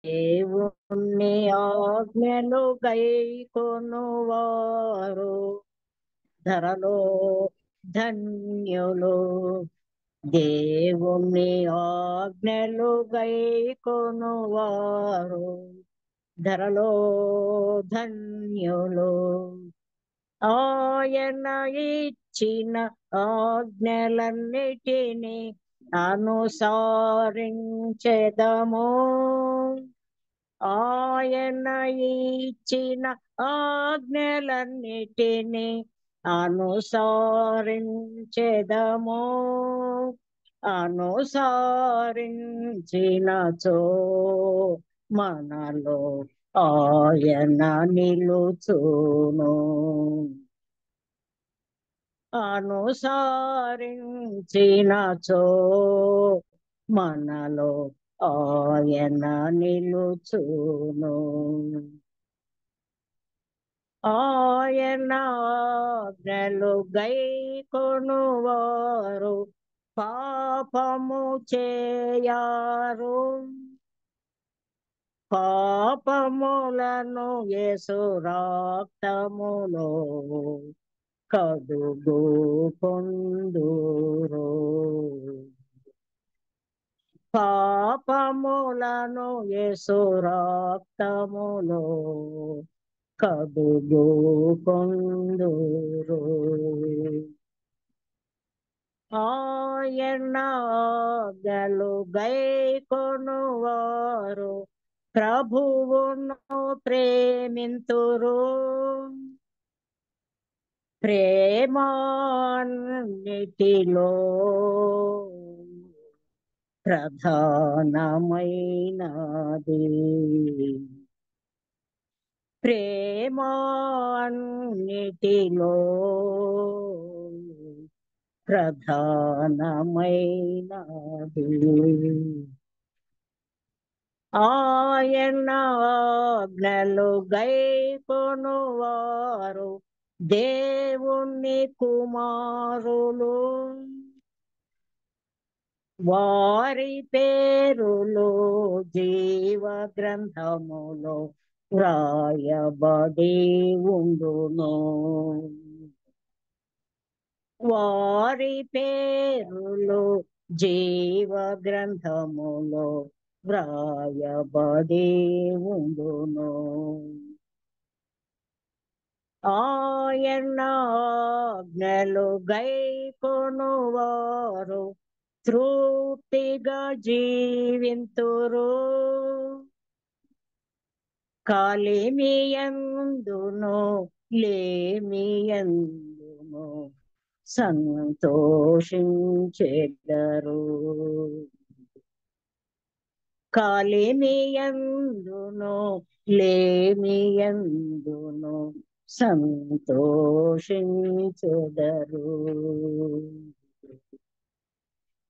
దేవుని ఆజ్ఞలు గైకొనువారు ధరలో ధన్యులు. దేవుని ఆజ్ఞలు గైకొనువారు ధరలో ధన్యులు. ఆయన ఇచ్చిన ఆజ్ఞలన్నిటినీ అనుసరించెదము. ఆయన ఇచ్చిన ఆజ్ఞలన్నిటినీ అనుసరించెదము. అనుసరించినచో మనలో ఆయన నిలుచును. అనుసరించినచో మనలో ఆయన నిలుచును. ఆయన ఆజ్ఞలు గైకొనువారు పాపము చేయరు. పాపములను యేసు రక్తములో కడుగుకొందురు. పాపములను యేసు రక్తములో కడుగుకొందురు. ఆయన ఆజ్ఞలు గైకొనువారు ప్రభువును ప్రేమింతురు. ప్రేమాన్నిటిలో ప్రధానమైనది. ప్రేమాన్నిటిలో ప్రధానమైనది. ఆయన ఆజ్ఞలు గైకొనువారు దేవుని కుమారులు. వారి పేరులు జీవ గ్రంథములో వ్రాయబడి ఉండును. వారి పేరులు జీవ గ్రంథములో వ్రాయబడి ఉండును. ఆయన ఆజ్ఞలు గైకొనువారు తృప్తిగా జీవింతురు. కలిమియందును లేమియందును సంతోషించెదరు. కలిమియందును లేమియందును సంతోషించెదరు.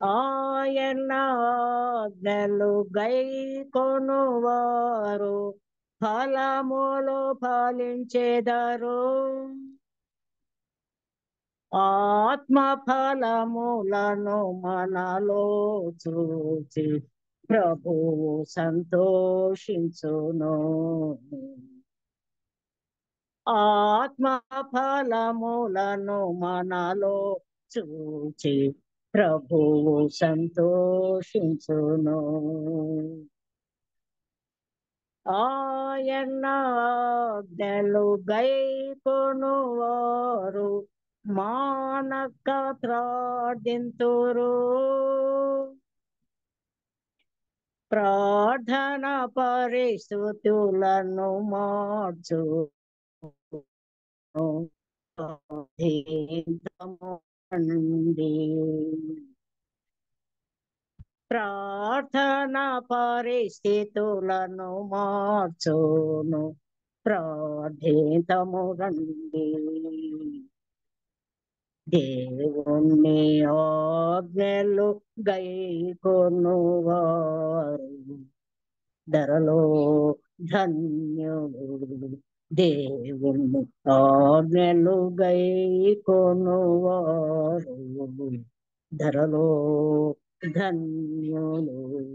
ఆయన ఆజ్ఞలు గైకొనువారు ఫలములు ఫలించెదరు. ఆత్మ ఫలములను మనలో చూచి ప్రభువు సంతోషించును. ఆత్మ ఫలములను మనలో చూచి ప్రభువు సంతోషించును. ఆయన ఆజ్ఞలు గైకొనువారు మానక ప్రార్థింతురు. ప్రార్థన పరిస్థితులను మార్చు ప్రార్థన పరిస్థితులను మార్చును. ప్రార్థితము రండి. దేవుని ఆజ్ఞలు గైకొనువారు ధరలో ధన్యులు. దేవుని ఆజ్ఞలు గైకొనువారు ధరలో ధన్యులు.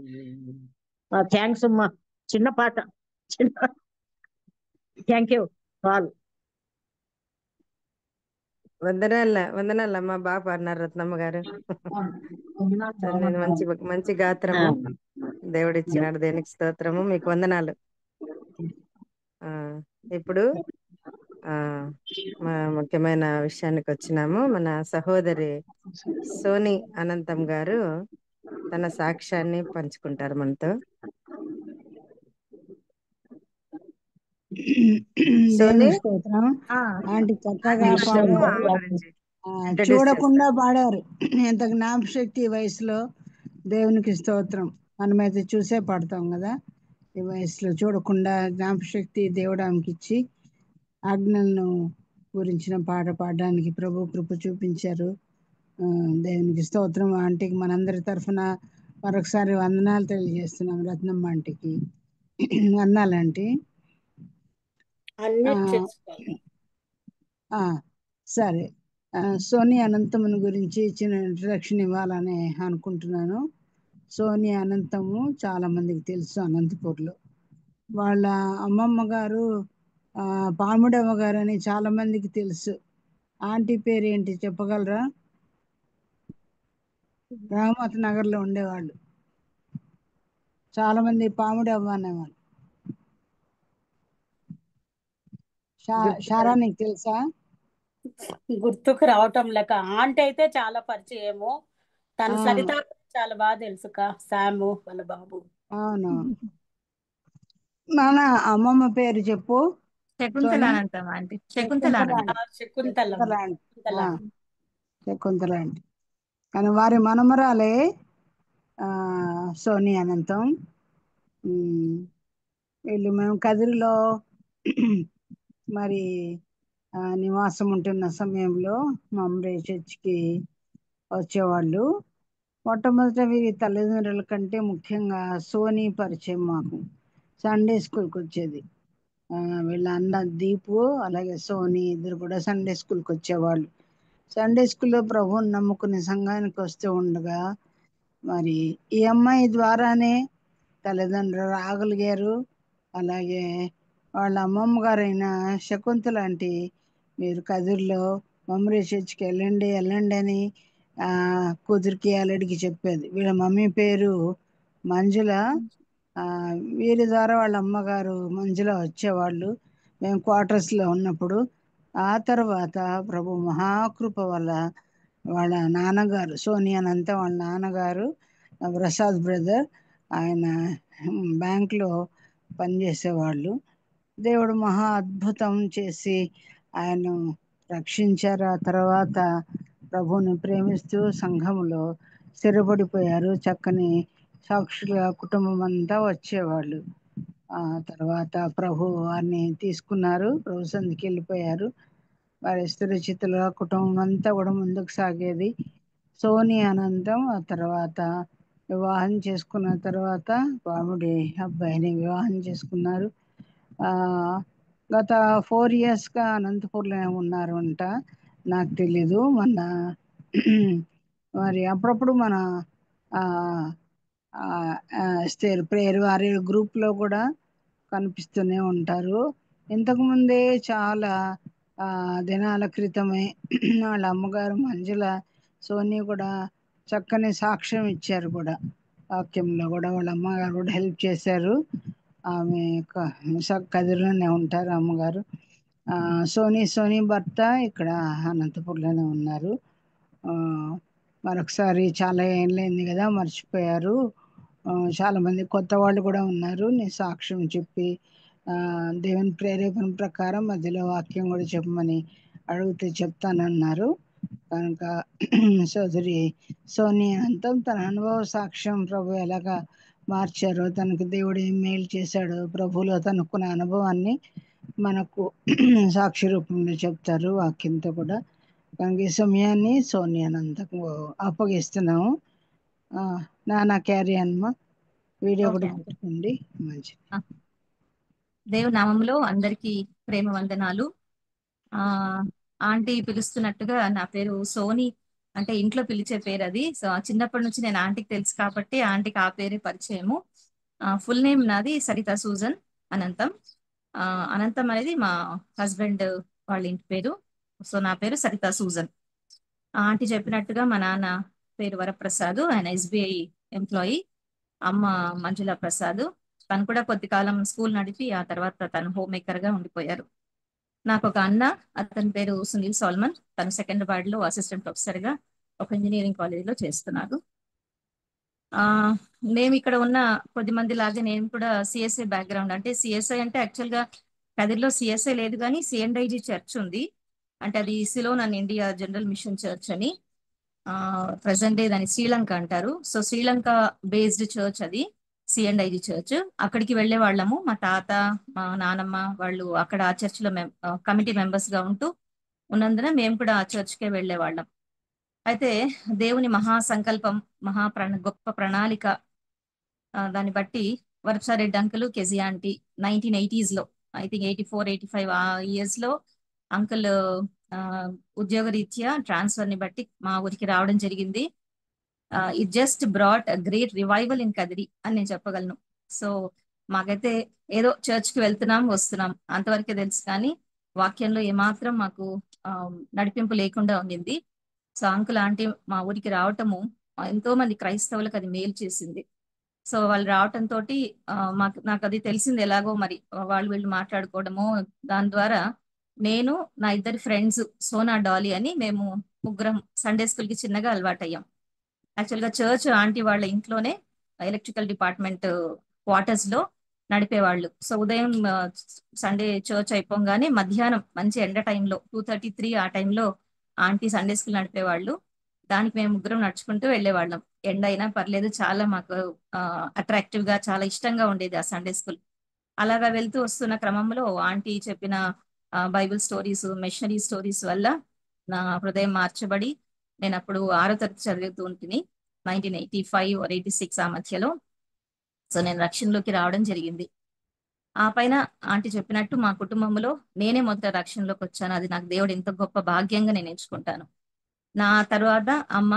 థ్యాంక్స్ అమ్మా. చిన్న పాట. చిన్న. Thank you all. వందనాలమ్మా, బాగా పాడినారు రత్నమ్మ గారు. నేను మంచి మంచి గాత్రము దేవుడిచ్చినాడు, దేనికి స్తోత్రము, మీకు వందనాలు. ఆ ఇప్పుడు ఆ మా ముఖ్యమైన విషయానికి వచ్చినాము. మన సహోదరి సోని అనంతం గారు తన సాక్ష్యాన్ని పంచుకుంటారు మనతో. సోని, దేవుని స్తోత్రం. ఆంటీ చక్కగా కొంచెం పాడారు. ఆమె గురించి ఇంట్రడ్యూస్ చూడకుండా చేస్తారు. పాడారు. ఎంత జ్ఞాపశక్తి ఈ వయసులో. దేవునికి స్తోత్రం. మనమైతే చూసే పాడతాం కదా, ఈ వయసులో చూడకుండా జ్ఞాపశక్తి దేవుడు ఆమెకి ఇచ్చి ఆజ్ఞలను గురించిన పాట పాడడానికి ప్రభు కృప చూపించారు. దేవునికి స్తోత్రం. ఆంటీకి మనందరి తరఫున మరొకసారి వందనాలు తెలియజేస్తున్నాం. రత్నమ్మ ఆంటీకి వందనాలంటీ. అన్మ్యూట్ చేసుకోవాలి. సరే. సోని అనంతముని గురించి చిన్న ఇంట్రడక్షన్ ఇవ్వాలని అనుకుంటున్నాను. సోని అనంతము చాలా మందికి తెలుసు. అనంతపూర్లో వాళ్ళ అమ్మమ్మ గారు పాముడమ్మ గారు అని చాలా మందికి తెలుసు. ఆంటీ పేరు ఏంటి చెప్పగలరా? రహమత్ నగర్లో ఉండేవాళ్ళు. చాలా మంది పాముడమ్మ అనేవాళ్ళు. షారా నీకు తెలుసా? గుర్తుకు రావటం లేక. ఆంటీ అయితే చాలా పరిచయము. తన సరిత చాలా బాగా తెలుసుక. శాము వాళ్ళ బాబు. అవును. నాన్న అమ్మమ్మ పేరు చెప్పు. శకుంతల అనంతం ఆంటీ. శకుంతల శకుంతల ఆంటీ. కానీ వారి మనమరాలే సోని అనంతం. వీళ్ళు మేము కదిరిలో మరి నివాసం ఉంటున్న సమయంలో మమ్మరీ చర్చ్కి వచ్చేవాళ్ళు. మొట్టమొదట వీరి తల్లిదండ్రుల కంటే ముఖ్యంగా సోని పరిచయం మాకు. సండే స్కూల్కి వచ్చేది. వీళ్ళ అన్న దీపు అలాగే సోని ఇద్దరు కూడా సండే స్కూల్కి వచ్చేవాళ్ళు. సండే స్కూల్లో ప్రభువుని నమ్ముకునే సంఘానికి వస్తూ ఉండగా మరి ఈ అమ్మాయి ద్వారానే తల్లిదండ్రులు రాగలిగారు. అలాగే వాళ్ళ అమ్మమ్మ గారైన శకుంతల ఆంటీ మీరు కదిరిలో మమ్మరీ చర్చ్కి వెళ్ళండి అని కూతురికి అల్లుడికి చెప్పేది. వీళ్ళ మమ్మీ పేరు మంజుల. వీరి ద్వారా వాళ్ళ అమ్మగారు మంజుల వచ్చేవాళ్ళు మేము క్వార్టర్స్లో ఉన్నప్పుడు. ఆ తర్వాత ప్రభు మహాకృప వల్ల వాళ్ళ నాన్నగారు సోని అనంత వాళ్ళ నాన్నగారు ప్రసాద్ బ్రదర్ ఆయన బ్యాంక్లో పనిచేసేవాళ్ళు. దేవుడు మహా అద్భుతం చేసి ఆయన రక్షించారు. ఆ తర్వాత ప్రభువుని ప్రేమిస్తూ సంఘములో స్థిరపడిపోయారు. చక్కని సాక్షులుగా కుటుంబం అంతా వచ్చేవాళ్ళు. ఆ తర్వాత ప్రభు వారిని తీసుకున్నారు. ప్రభు సందికి వెళ్ళిపోయారు. వారి స్థిరచితులుగా కుటుంబం అంతా కూడా ముందుకు సాగేది. సోని అనంతం ఆ తర్వాత వివాహం చేసుకున్న తర్వాత పాముడి అబ్బాయిని వివాహం చేసుకున్నారు. గత 4 yearsగా అనంతపూర్లో ఉన్నారు అంట. నాకు తెలీదు. మొన్న మరి అప్పుడప్పుడు మన ప్రేయర్ వారి గ్రూప్లో కూడా కనిపిస్తూనే ఉంటారు. ఇంతకుముందే చాలా దినాల క్రితమే వాళ్ళ అమ్మగారు మంజుల సోని కూడా చక్కని సాక్ష్యం ఇచ్చారు కూడా. వాక్యంలో కూడా వాళ్ళ అమ్మగారు కూడా హెల్ప్ చేశారు. ఆమె కదిరిలోనే ఉంటారు అమ్మగారు. సోని భర్త ఇక్కడ అనంతపూర్లోనే ఉన్నారు. మరొకసారి చాలా ఏళ్ళైంది కదా, మర్చిపోయారు. చాలా మంది కొత్త వాళ్ళు కూడా ఉన్నారు. నేను సాక్ష్యం చెప్పి దేవుని ప్రేరేపణ ప్రకారం మధ్యలో వాక్యం కూడా చెప్పమని అడిగితే చెప్తానన్నారు. కనుక సోదరి సోని అనంతం తన అనుభవ సాక్ష్యం ప్రభు ఎలాగా మార్చారో, తనకు దేవుడు ఏం మేలు చేశాడో ప్రభువులో తనకున్న అనుభవాన్ని మనకు సాక్షి రూపంలో చెప్తారు వాక్యంతో కూడా. కనుక ఈ సమయాన్ని సోని అనంతకు అప్పగిస్తున్నాము. నాన్న క్యారీ అన్నమా వీడియో కూడా పెట్టుకోండి. మంచిది. దేవు నామంలో అందరికీ ప్రేమ వందనాలు. ఆంటీ పిలుస్తున్నట్టుగా నా పేరు సోని, అంటే ఇంట్లో పిలిచే పేరు అది. సో చిన్నప్పటి నుంచి నేను ఆంటీకి తెలుసు కాబట్టి ఆంటీకి ఆ పేరే పరిచయము. ఫుల్ నేమ్ నాది సరిత సూజన్ అనంతం. ఆ, అనంతం అనేది మా హస్బెండ్ వాళ్ళ ఇంటి పేరు. సో నా పేరు సరిత సూజన్. ఆంటీ చెప్పినట్టుగా మా నాన్న పేరు వరప్రసాద్, ఆయన ఎస్బీఐ ఎంప్లాయీ. అమ్మ మంజుల ప్రసాద్. తను కూడా కొద్ది కాలం స్కూల్ నడిపి ఆ తర్వాత తను హోమ్ మేకర్ గా ఉండిపోయారు. నాకు ఒక అన్న, అతని పేరు సునీల్ సాల్మన్. తను సెకండ్ లో అసిస్టెంట్ ప్రొఫెసర్ గా ఒక ఇంజనీరింగ్ కాలేజ్ లో చేస్తున్నారు. ఆ మేము ఇక్కడ ఉన్న కొద్ది మంది లాగే నేను కూడా సిఎస్ఐ బ్యాక్గ్రౌండ్. అంటే సిఎస్ఐ అంటే యాక్చువల్ గా కదిర్లో సిఎస్ఐ లేదు, కానీ సిఎన్ఐజి చర్చ్ ఉంది. అంటే అది Ceylon and India general machine church అని. ప్రజెంట్ డే దాన్ని శ్రీలంక అంటారు. సో శ్రీలంక బేస్డ్ చర్చ్ అది, సిఎండ్ఐజి చర్చ్. అక్కడికి వెళ్ళే వాళ్ళము. మా తాత, మా నానమ్మ వాళ్ళు అక్కడ ఆ చర్చ్ లో కమిటీ మెంబర్స్ గా ఉంటూ ఉన్నందున మేము కూడా ఆ చర్చ్ కే వెళ్ళే వాళ్ళం. అయితే దేవుని మహా సంకల్పం, గొప్ప ప్రణాళిక, దాన్ని బట్టి వరప్సారెడ్డి అంకుల్, కెజి ఆంటీ 1980s లో, ఐ థింక్ 84 85 ఆ ఇయర్స్ లో అంకుల్ ఉద్యోగ రీత్యా ట్రాన్స్ఫర్ ని బట్టి మా ఊరికి రావడం జరిగింది. It just brought a great revival in Kadiri అని నేను చెప్పగలను. సో మాకైతే ఏదో చర్చ్ కి వెళ్తున్నాం వస్తున్నాం అంతవరకే తెలుసు, కానీ వాక్యంలో ఏమాత్రం మాకు ఆ, నడిపింపు లేకుండా ఉండింది. సో అంకుల్ ఆంటీ మా ఊరికి రావటము ఎంతో మంది క్రైస్తవులకు అది మేలు చేసింది. సో వాళ్ళు రావటంతో నాకు అది తెలిసింది ఎలాగో మరి. వాళ్ళు వీళ్ళు మాట్లాడుకోవడము, దాని ద్వారా నేను, నా ఇద్దరు ఫ్రెండ్స్ సోనా డాలీ అని మేము ముగ్గురం సండే స్కూల్ కి చిన్నగా అలవాటయ్యాం. యాక్చువల్ గా చర్చ్ ఆంటీ వాళ్ళ ఇంట్లోనే ఎలక్ట్రికల్ డిపార్ట్మెంట్ క్వార్టర్స్ లో నడిపేవాళ్ళు. సో ఉదయం సండే చర్చ్ అయిపోగానే మధ్యాహ్నం మంచి ఎండ టైంలో 2:33 ఆ టైంలో ఆంటీ సండే స్కూల్ నడిపేవాళ్ళు. దానికి మేము ముగ్గురం నడుచుకుంటూ వెళ్ళేవాళ్ళం. ఎండ అయినా పర్లేదు, చాలా మాకు అట్రాక్టివ్ గా చాలా ఇష్టంగా ఉండేది ఆ సండే స్కూల్. అలాగా వెళ్తూ వస్తున్న క్రమంలో ఆంటీ చెప్పిన బైబిల్ స్టోరీస్, మిషనరీ స్టోరీస్ వల్ల నా హృదయం మార్చబడి నేను అప్పుడు 6వ తరగతి చదువుతూ ఉంటుంది, 1985 or 86 ఆ మధ్యలో. సో నేను రక్షణలోకి రావడం జరిగింది. ఆ పైన ఆంటీ చెప్పినట్టు మా కుటుంబంలో నేనే మొదట రక్షణలోకి వచ్చాను. అది నాకు దేవుడు ఎంత గొప్ప భాగ్యంగా నేను ఎంచుకుంటాను. నా తర్వాత అమ్మ,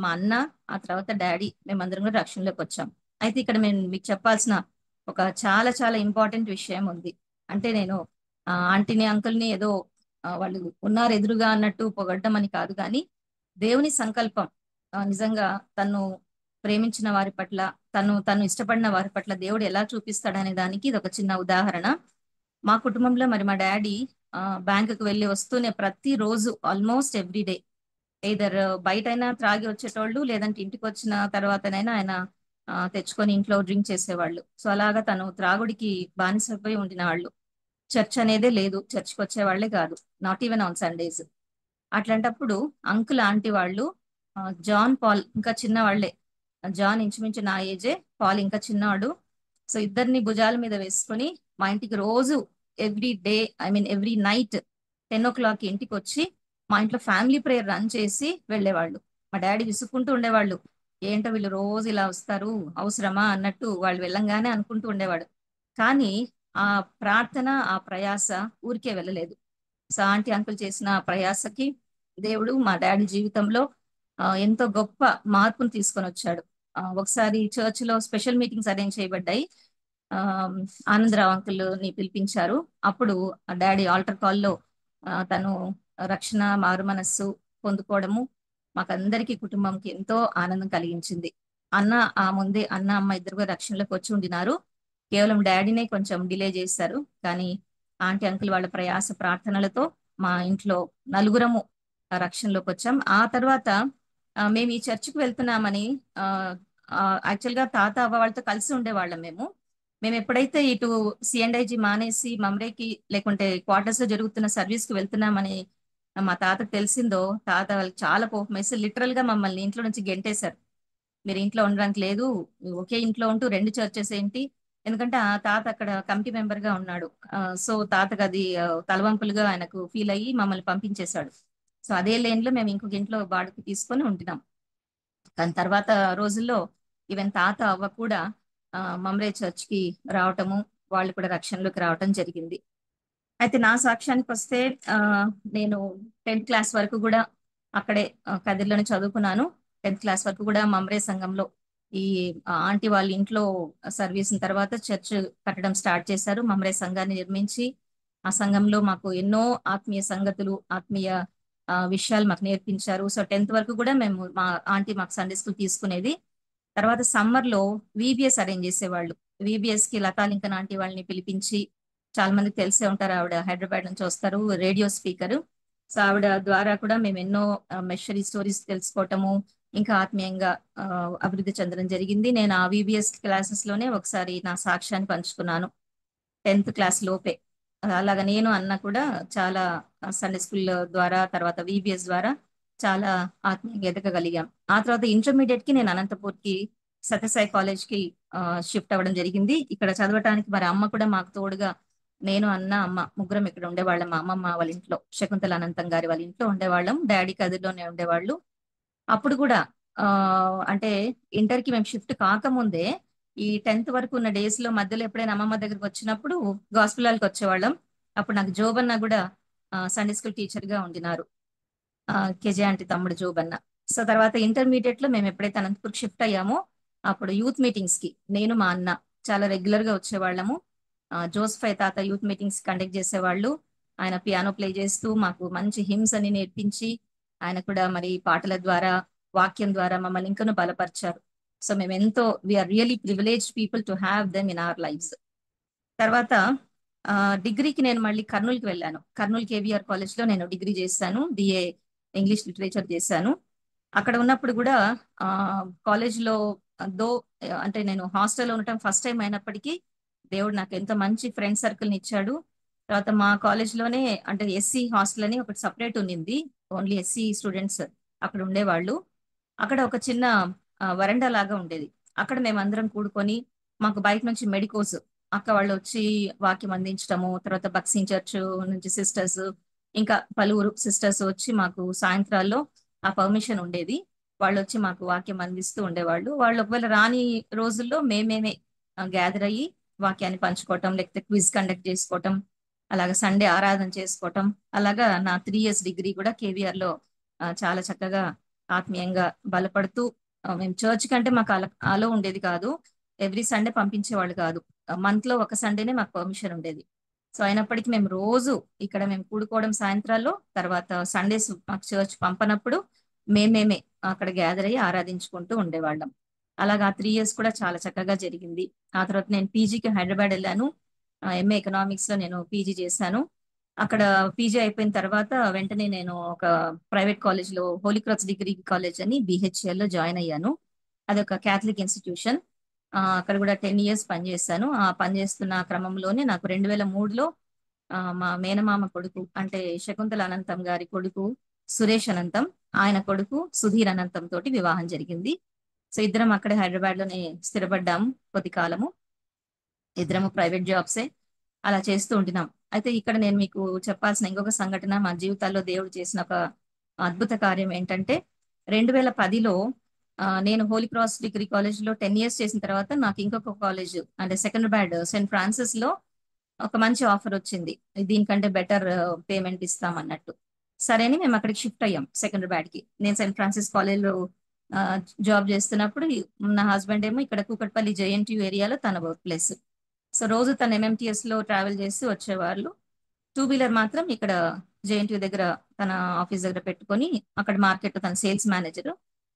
మా అన్న, ఆ తర్వాత డాడీ, మేమందరం కూడా రక్షణలోకి వచ్చాం. అయితే ఇక్కడ నేను మీకు చెప్పాల్సిన ఒక చాలా చాలా ఇంపార్టెంట్ విషయం ఉంది. అంటే నేను ఆంటీని అంకుల్ని ఏదో వాళ్ళు ఉన్నారు ఎదురుగా అన్నట్టు పొగడ్డం అని కాదు, కానీ దేవుని సంకల్పం నిజంగా తను ప్రేమించిన వారి పట్ల, తను ఇష్టపడిన వారి పట్ల దేవుడు ఎలా చూపిస్తాడనే దానికి ఇది ఒక చిన్న ఉదాహరణ. మా కుటుంబంలో మరి మా డాడీ బ్యాంకుకు వెళ్ళి వస్తూనే ప్రతిరోజు ఆల్మోస్ట్ ఎవ్రీ డే ఇదర్ బయటైనా త్రాగి వచ్చేటోళ్ళు, లేదంటే ఇంటికి వచ్చిన తర్వాతనైనా ఆయన తెచ్చుకొని ఇంట్లో డ్రింక్ చేసేవాళ్ళు. సో అలాగా తను త్రాగుడికి బానిసపోయి ఉండిన వాళ్ళు. చర్చ్ అనేదే లేదు, చర్చ్కి వచ్చేవాళ్లే కాదు, నాట్ ఈవెన్ ఆన్ సండేస్. అట్లాంటప్పుడు అంకుల్ ఆంటీ వాళ్ళు జాన్ పాల్ ఇంకా చిన్నవాళ్లే. జాన్ ఇంచుమించు నా ఏజే, పాల్ ఇంకా చిన్నవాడు. సో ఇద్దరిని భుజాల మీద వేసుకొని మా ఇంటికి రోజు every day, I mean every night 10 o'clock ఇంటికి వచ్చి మా ఇంట్లో ఫ్యామిలీ ప్రేయర్ రన్ చేసి వెళ్ళేవాళ్ళు. మా డాడీ విసుక్కుంటూ ఉండేవాళ్ళు, ఏంటో వీళ్ళు రోజు ఇలా వస్తారు, అవసరమా అన్నట్టు వాళ్ళు వెళ్ళంగానే అనుకుంటూ ఉండేవాడు. కానీ ఆ ప్రార్థన, ఆ ప్రయాస ఊరికే వెళ్ళలేదు. సో ఆంటీ అంకుల్ చేసిన ఆ ప్రయాసకి దేవుడు మా డాడీ జీవితంలో ఎంతో గొప్ప మార్పును తీసుకొని వచ్చాడు. ఒకసారి చర్చ్ లో స్పెషల్ మీటింగ్స్ అరేంజ్ చేయబడ్డాయి. ఆ, ఆనందరావు అంకుల్ ని పిలిపించారు. అప్పుడు డాడీ ఆల్టర్ కాల్లో తను రక్షణ, మారు మనస్సు పొందుకోవడము మాకందరికి కుటుంబంకి ఎంతో ఆనందం కలిగించింది. ముందే అన్న అమ్మ ఇద్దరు కూడా రక్షణలోకి వచ్చి ఉండినారు. కేవలం డాడీనే కొంచెం డిలే చేశారు, కానీ ఆంటీ అంకుల్ వాళ్ళ ప్రయాస ప్రార్థనలతో మా ఇంట్లో నలుగురము రక్షణలోకి వచ్చాం. ఆ తర్వాత మేము ఈ చర్చికి వెళ్తున్నామని యాక్చువల్ గా తాత అవ్వ వాళ్ళతో కలిసి ఉండేవాళ్ళం. మేము ఎప్పుడైతే ఇటు సిఎండ్ఐజి మానేసి మమ్రేకి లేకుంటే క్వార్టర్స్ లో జరుగుతున్న సర్వీస్ కి వెళ్తున్నామని మా తాతకు తెలిసిందో, తాత వాళ్ళకి చాలా కోపం వేసి లిటరల్ గా మమ్మల్ని ఇంట్లో నుంచి గెంటేశారు. మీరు ఇంట్లో ఉండడానికి లేదు, ఒకే ఇంట్లో ఉంటూ రెండు చర్చెస్ ఏంటి? ఎందుకంటే ఆ తాత అక్కడ కమిటీ మెంబర్ గా ఉన్నాడు. సో తాతకు అది తలవంపులుగా ఆయనకు ఫీల్ అయ్యి మమ్మల్ని పంపించేశాడు. సో అదే లేన్ లో మేము ఇంకొక ఇంట్లో బాడుకు తీసుకొని ఉంటున్నాం. కానీ తర్వాత రోజుల్లో ఈవెన్ తాత అవ్వ కూడా మమ్రే చర్చ్ కి రావటము, వాళ్ళు కూడా రక్షణలోకి రావటం జరిగింది. అయితే నా సాక్ష్యానికి వస్తే నేను 10th క్లాస్ వరకు కూడా అక్కడే కదిర్లోనే చదువుకున్నాను. 10th క్లాస్ వరకు కూడా మమ్రే సంఘంలో ఈ ఆంటీ వాళ్ళ ఇంట్లో సర్వీస్ తర్వాత చర్చ్ కట్టడం స్టార్ట్ చేశారు. మమ్మరే సంఘాన్ని నిర్మించి ఆ సంఘంలో మాకు ఎన్నో ఆత్మీయ సంగతులు, ఆత్మీయ విషయాలు మాకు నేర్పించారు. సో 10th వరకు కూడా మేము మా ఆంటీ మాకు సండే స్కూల్ తీసుకునేది. తర్వాత సమ్మర్ లో విబిఎస్ అరేంజ్ చేసేవాళ్ళు. విబిఎస్ కి లతా లింకన్ ఆంటీ వాళ్ళని పిలిపించి, చాలా మందికి తెలిసే ఉంటారు, ఆవిడ హైదరాబాద్ నుంచి వస్తారు, రేడియో స్పీకర్. సో ఆవిడ ద్వారా కూడా మేము ఎన్నో మెషరీ స్టోరీస్ తెలుసుకోవటము, ఇంకా ఆత్మీయంగా ఆ, అభివృద్ధి చెందడం జరిగింది. నేను ఆ విబిఎస్ క్లాసెస్ లోనే ఒకసారి నా సాక్ష్యాన్ని పంచుకున్నాను 10th క్లాస్ లోపే. అలాగా నేను అన్న కూడా చాలా సండే స్కూల్ ద్వారా, తర్వాత విబిఎస్ ద్వారా చాలా ఆత్మీయంగా ఎదగగలిగాం. ఆ తర్వాత ఇంటర్మీడియట్ కి నేను అనంతపూర్కి సత్యసాయి కాలేజ్ కి షిఫ్ట్ అవ్వడం జరిగింది. ఇక్కడ చదవటానికి మరి అమ్మ కూడా మాకు తోడుగా, నేను అన్న అమ్మ ముగ్గురం ఇక్కడ ఉండేవాళ్ళం. మా అమ్మమ్మ వాళ్ళ ఇంట్లో, శకుంతల అనంతం గారి వాళ్ళ ఇంట్లో ఉండేవాళ్ళం. డాడీ కదిలోనే ఉండేవాళ్ళు. అప్పుడు కూడా ఆ అంటే ఇంటర్ కి మేము షిఫ్ట్ కాకముందే ఈ 10th వరకు ఉన్న డేస్ లో మధ్యలో ఎప్పుడైనా అమ్మమ్మ దగ్గరికి వచ్చినప్పుడు గాస్పులాల్కి వచ్చేవాళ్ళం. అప్పుడు నాకు జోబన్న కూడా సండే స్కూల్ టీచర్ గా ఉండినారు, కేజే ఆంటీ తమ్ముడు జోబన్న. సో తర్వాత ఇంటర్మీడియట్ లో మేము ఎప్పుడైతే అనంతపూర్ షిఫ్ట్ అయ్యామో అప్పుడు యూత్ మీటింగ్స్ కి నేను మా అన్న చాలా రెగ్యులర్ గా వచ్చేవాళ్ళము. జోసఫ్ అయ్య తాత యూత్ మీటింగ్స్ కండక్ట్ చేసేవాళ్ళు. ఆయన పియానో ప్లే చేస్తూ మాకు మంచి హిమ్స్ అని నేర్పించి, ఆయన కూడా మరి పాటల ద్వారా, వాక్యం ద్వారా మమ్మల్ని ఇంకనూ బలపరిచారు. సో మేము ఎంతో we're really privilege people to have them in our lives. తర్వాత డిగ్రీకి నేను మళ్ళీ కర్నూలుకి వెళ్ళాను. కర్నూలు కేవీఆర్ కాలేజ్ లో నేను డిగ్రీ చేశాను, బిఏ ఇంగ్లీష్ లిటరేచర్ చేశాను. అక్కడ ఉన్నప్పుడు కూడా కాలేజ్ లో దో అంటే నేను హాస్టల్లో ఉండటం ఫస్ట్ టైం అయినప్పటికీ దేవుడు నాకు ఎంతో మంచి ఫ్రెండ్ సర్కిల్ని ఇచ్చాడు. తర్వాత మా కాలేజ్ లోనే అంటే ఎస్సీ హాస్టల్ అని ఒకటి సపరేట్ ఉన్నింది, ఓన్లీ ఎస్సీ స్టూడెంట్స్ అక్కడ ఉండేవాళ్ళు. అక్కడ ఒక చిన్న వరండా లాగా ఉండేది. అక్కడ మేమందరం కూడుకొని, మాకు బయట నుంచి మెడికోస్ అక్క వాళ్ళు వచ్చి వాక్యం అందించడము, తర్వాత బక్సింగ్ చర్చ్ నుంచి సిస్టర్స్, ఇంకా పలువురు సిస్టర్స్ వచ్చి మాకు సాయంత్రాల్లో ఆ పర్మిషన్ ఉండేది, వాళ్ళు వచ్చి మాకు వాక్యం అందిస్తూ ఉండేవాళ్ళు. వాళ్ళు ఒకవేళ రాని రోజుల్లో మేమేమే గ్యాదర్ అయ్యి వాక్యాన్ని పంచుకోవటం, లేకపోతే క్విజ్ కండక్ట్ చేసుకోవటం, అలాగా సండే ఆరాధన చేసుకోవటం. అలాగా నా 3 years డిగ్రీ కూడా కేవీఆర్ లో చాలా చక్కగా ఆత్మీయంగా బలపడుతూ, మేము చర్చ్ కంటే మాకు అలో ఉండేది కాదు, ఎవ్రీ సండే పంపించేవాళ్ళు కాదు, మంత్ లో ఒక సండేనే మాకు పర్మిషన్ ఉండేది. సో అయినప్పటికీ మేము రోజు ఇక్కడ మేము కూడుకోవడం సాయంత్రాల్లో, తర్వాత సండేస్ మాకు చర్చ్ పంపనప్పుడు మేమేమే అక్కడ గ్యాదర్ అయ్యి ఆరాధించుకుంటూ ఉండేవాళ్ళం. అలాగా 3 years కూడా చాలా చక్కగా జరిగింది. ఆ తర్వాత నేను పీజీకి హైదరాబాద్ వెళ్ళాను. ఎంఏ ఎకనామిక్స్ లో నేను పీజీ చేశాను. అక్కడ పీజీ అయిపోయిన తర్వాత వెంటనే నేను ఒక ప్రైవేట్ కాలేజ్ లో హోలీ క్రాస్ డిగ్రీ కాలేజ్ అని BHL లో జాయిన్ అయ్యాను. అదొక క్యాథలిక్ ఇన్స్టిట్యూషన్. అక్కడ కూడా 10 years పనిచేశాను. ఆ పనిచేస్తున్న క్రమంలోనే నాకు 2003లో మా మేనమామ కొడుకు అంటే శకుంతల అనంతం గారి కొడుకు సురేష్ అనంతం, ఆయన కొడుకు సుధీర్ అనంతం తోటి వివాహం జరిగింది. సో ఇద్దరం అక్కడే హైదరాబాద్ లోనే స్థిరపడ్డాము కొద్ది కాలము. ఇద్దరము ప్రైవేట్ జాబ్సే అలా చేస్తూ ఉంటున్నాం. అయితే ఇక్కడ నేను మీకు చెప్పాల్సిన ఇంకొక సంఘటన, మా జీవితాల్లో దేవుడు చేసిన ఒక అద్భుత కార్యం ఏంటంటే, 2010లో నేను హోలీ క్రాస్ డిగ్రీ కాలేజ్ లో 10 years చేసిన తర్వాత నాకు ఇంకొక కాలేజ్ అంటే సెకండ్ సెయింట్ ఫ్రాన్సిస్ లో ఒక మంచి ఆఫర్ వచ్చింది, దీనికంటే బెటర్ పేమెంట్ ఇస్తాం అన్నట్టు. సరే అని మేము అక్కడికి షిఫ్ట్ అయ్యాం సెకండ్ కి. నేను సెయింట్ ఫ్రాన్సిస్ కాలేజ్లో జాబ్ చేస్తున్నప్పుడు నా హస్బెండ్ ఏమో ఇక్కడ కూకట్పల్లి JNTU ఏరియాలో తన వర్క్ ప్లేస్. సో రోజు తను MMTS లో ట్రావెల్ చేసి వచ్చేవాళ్ళు. 2 వీలర్ మాత్రం ఇక్కడ JNTU దగ్గర తన ఆఫీస్ దగ్గర పెట్టుకొని, అక్కడ మార్కెట్ తన సేల్స్ మేనేజర్.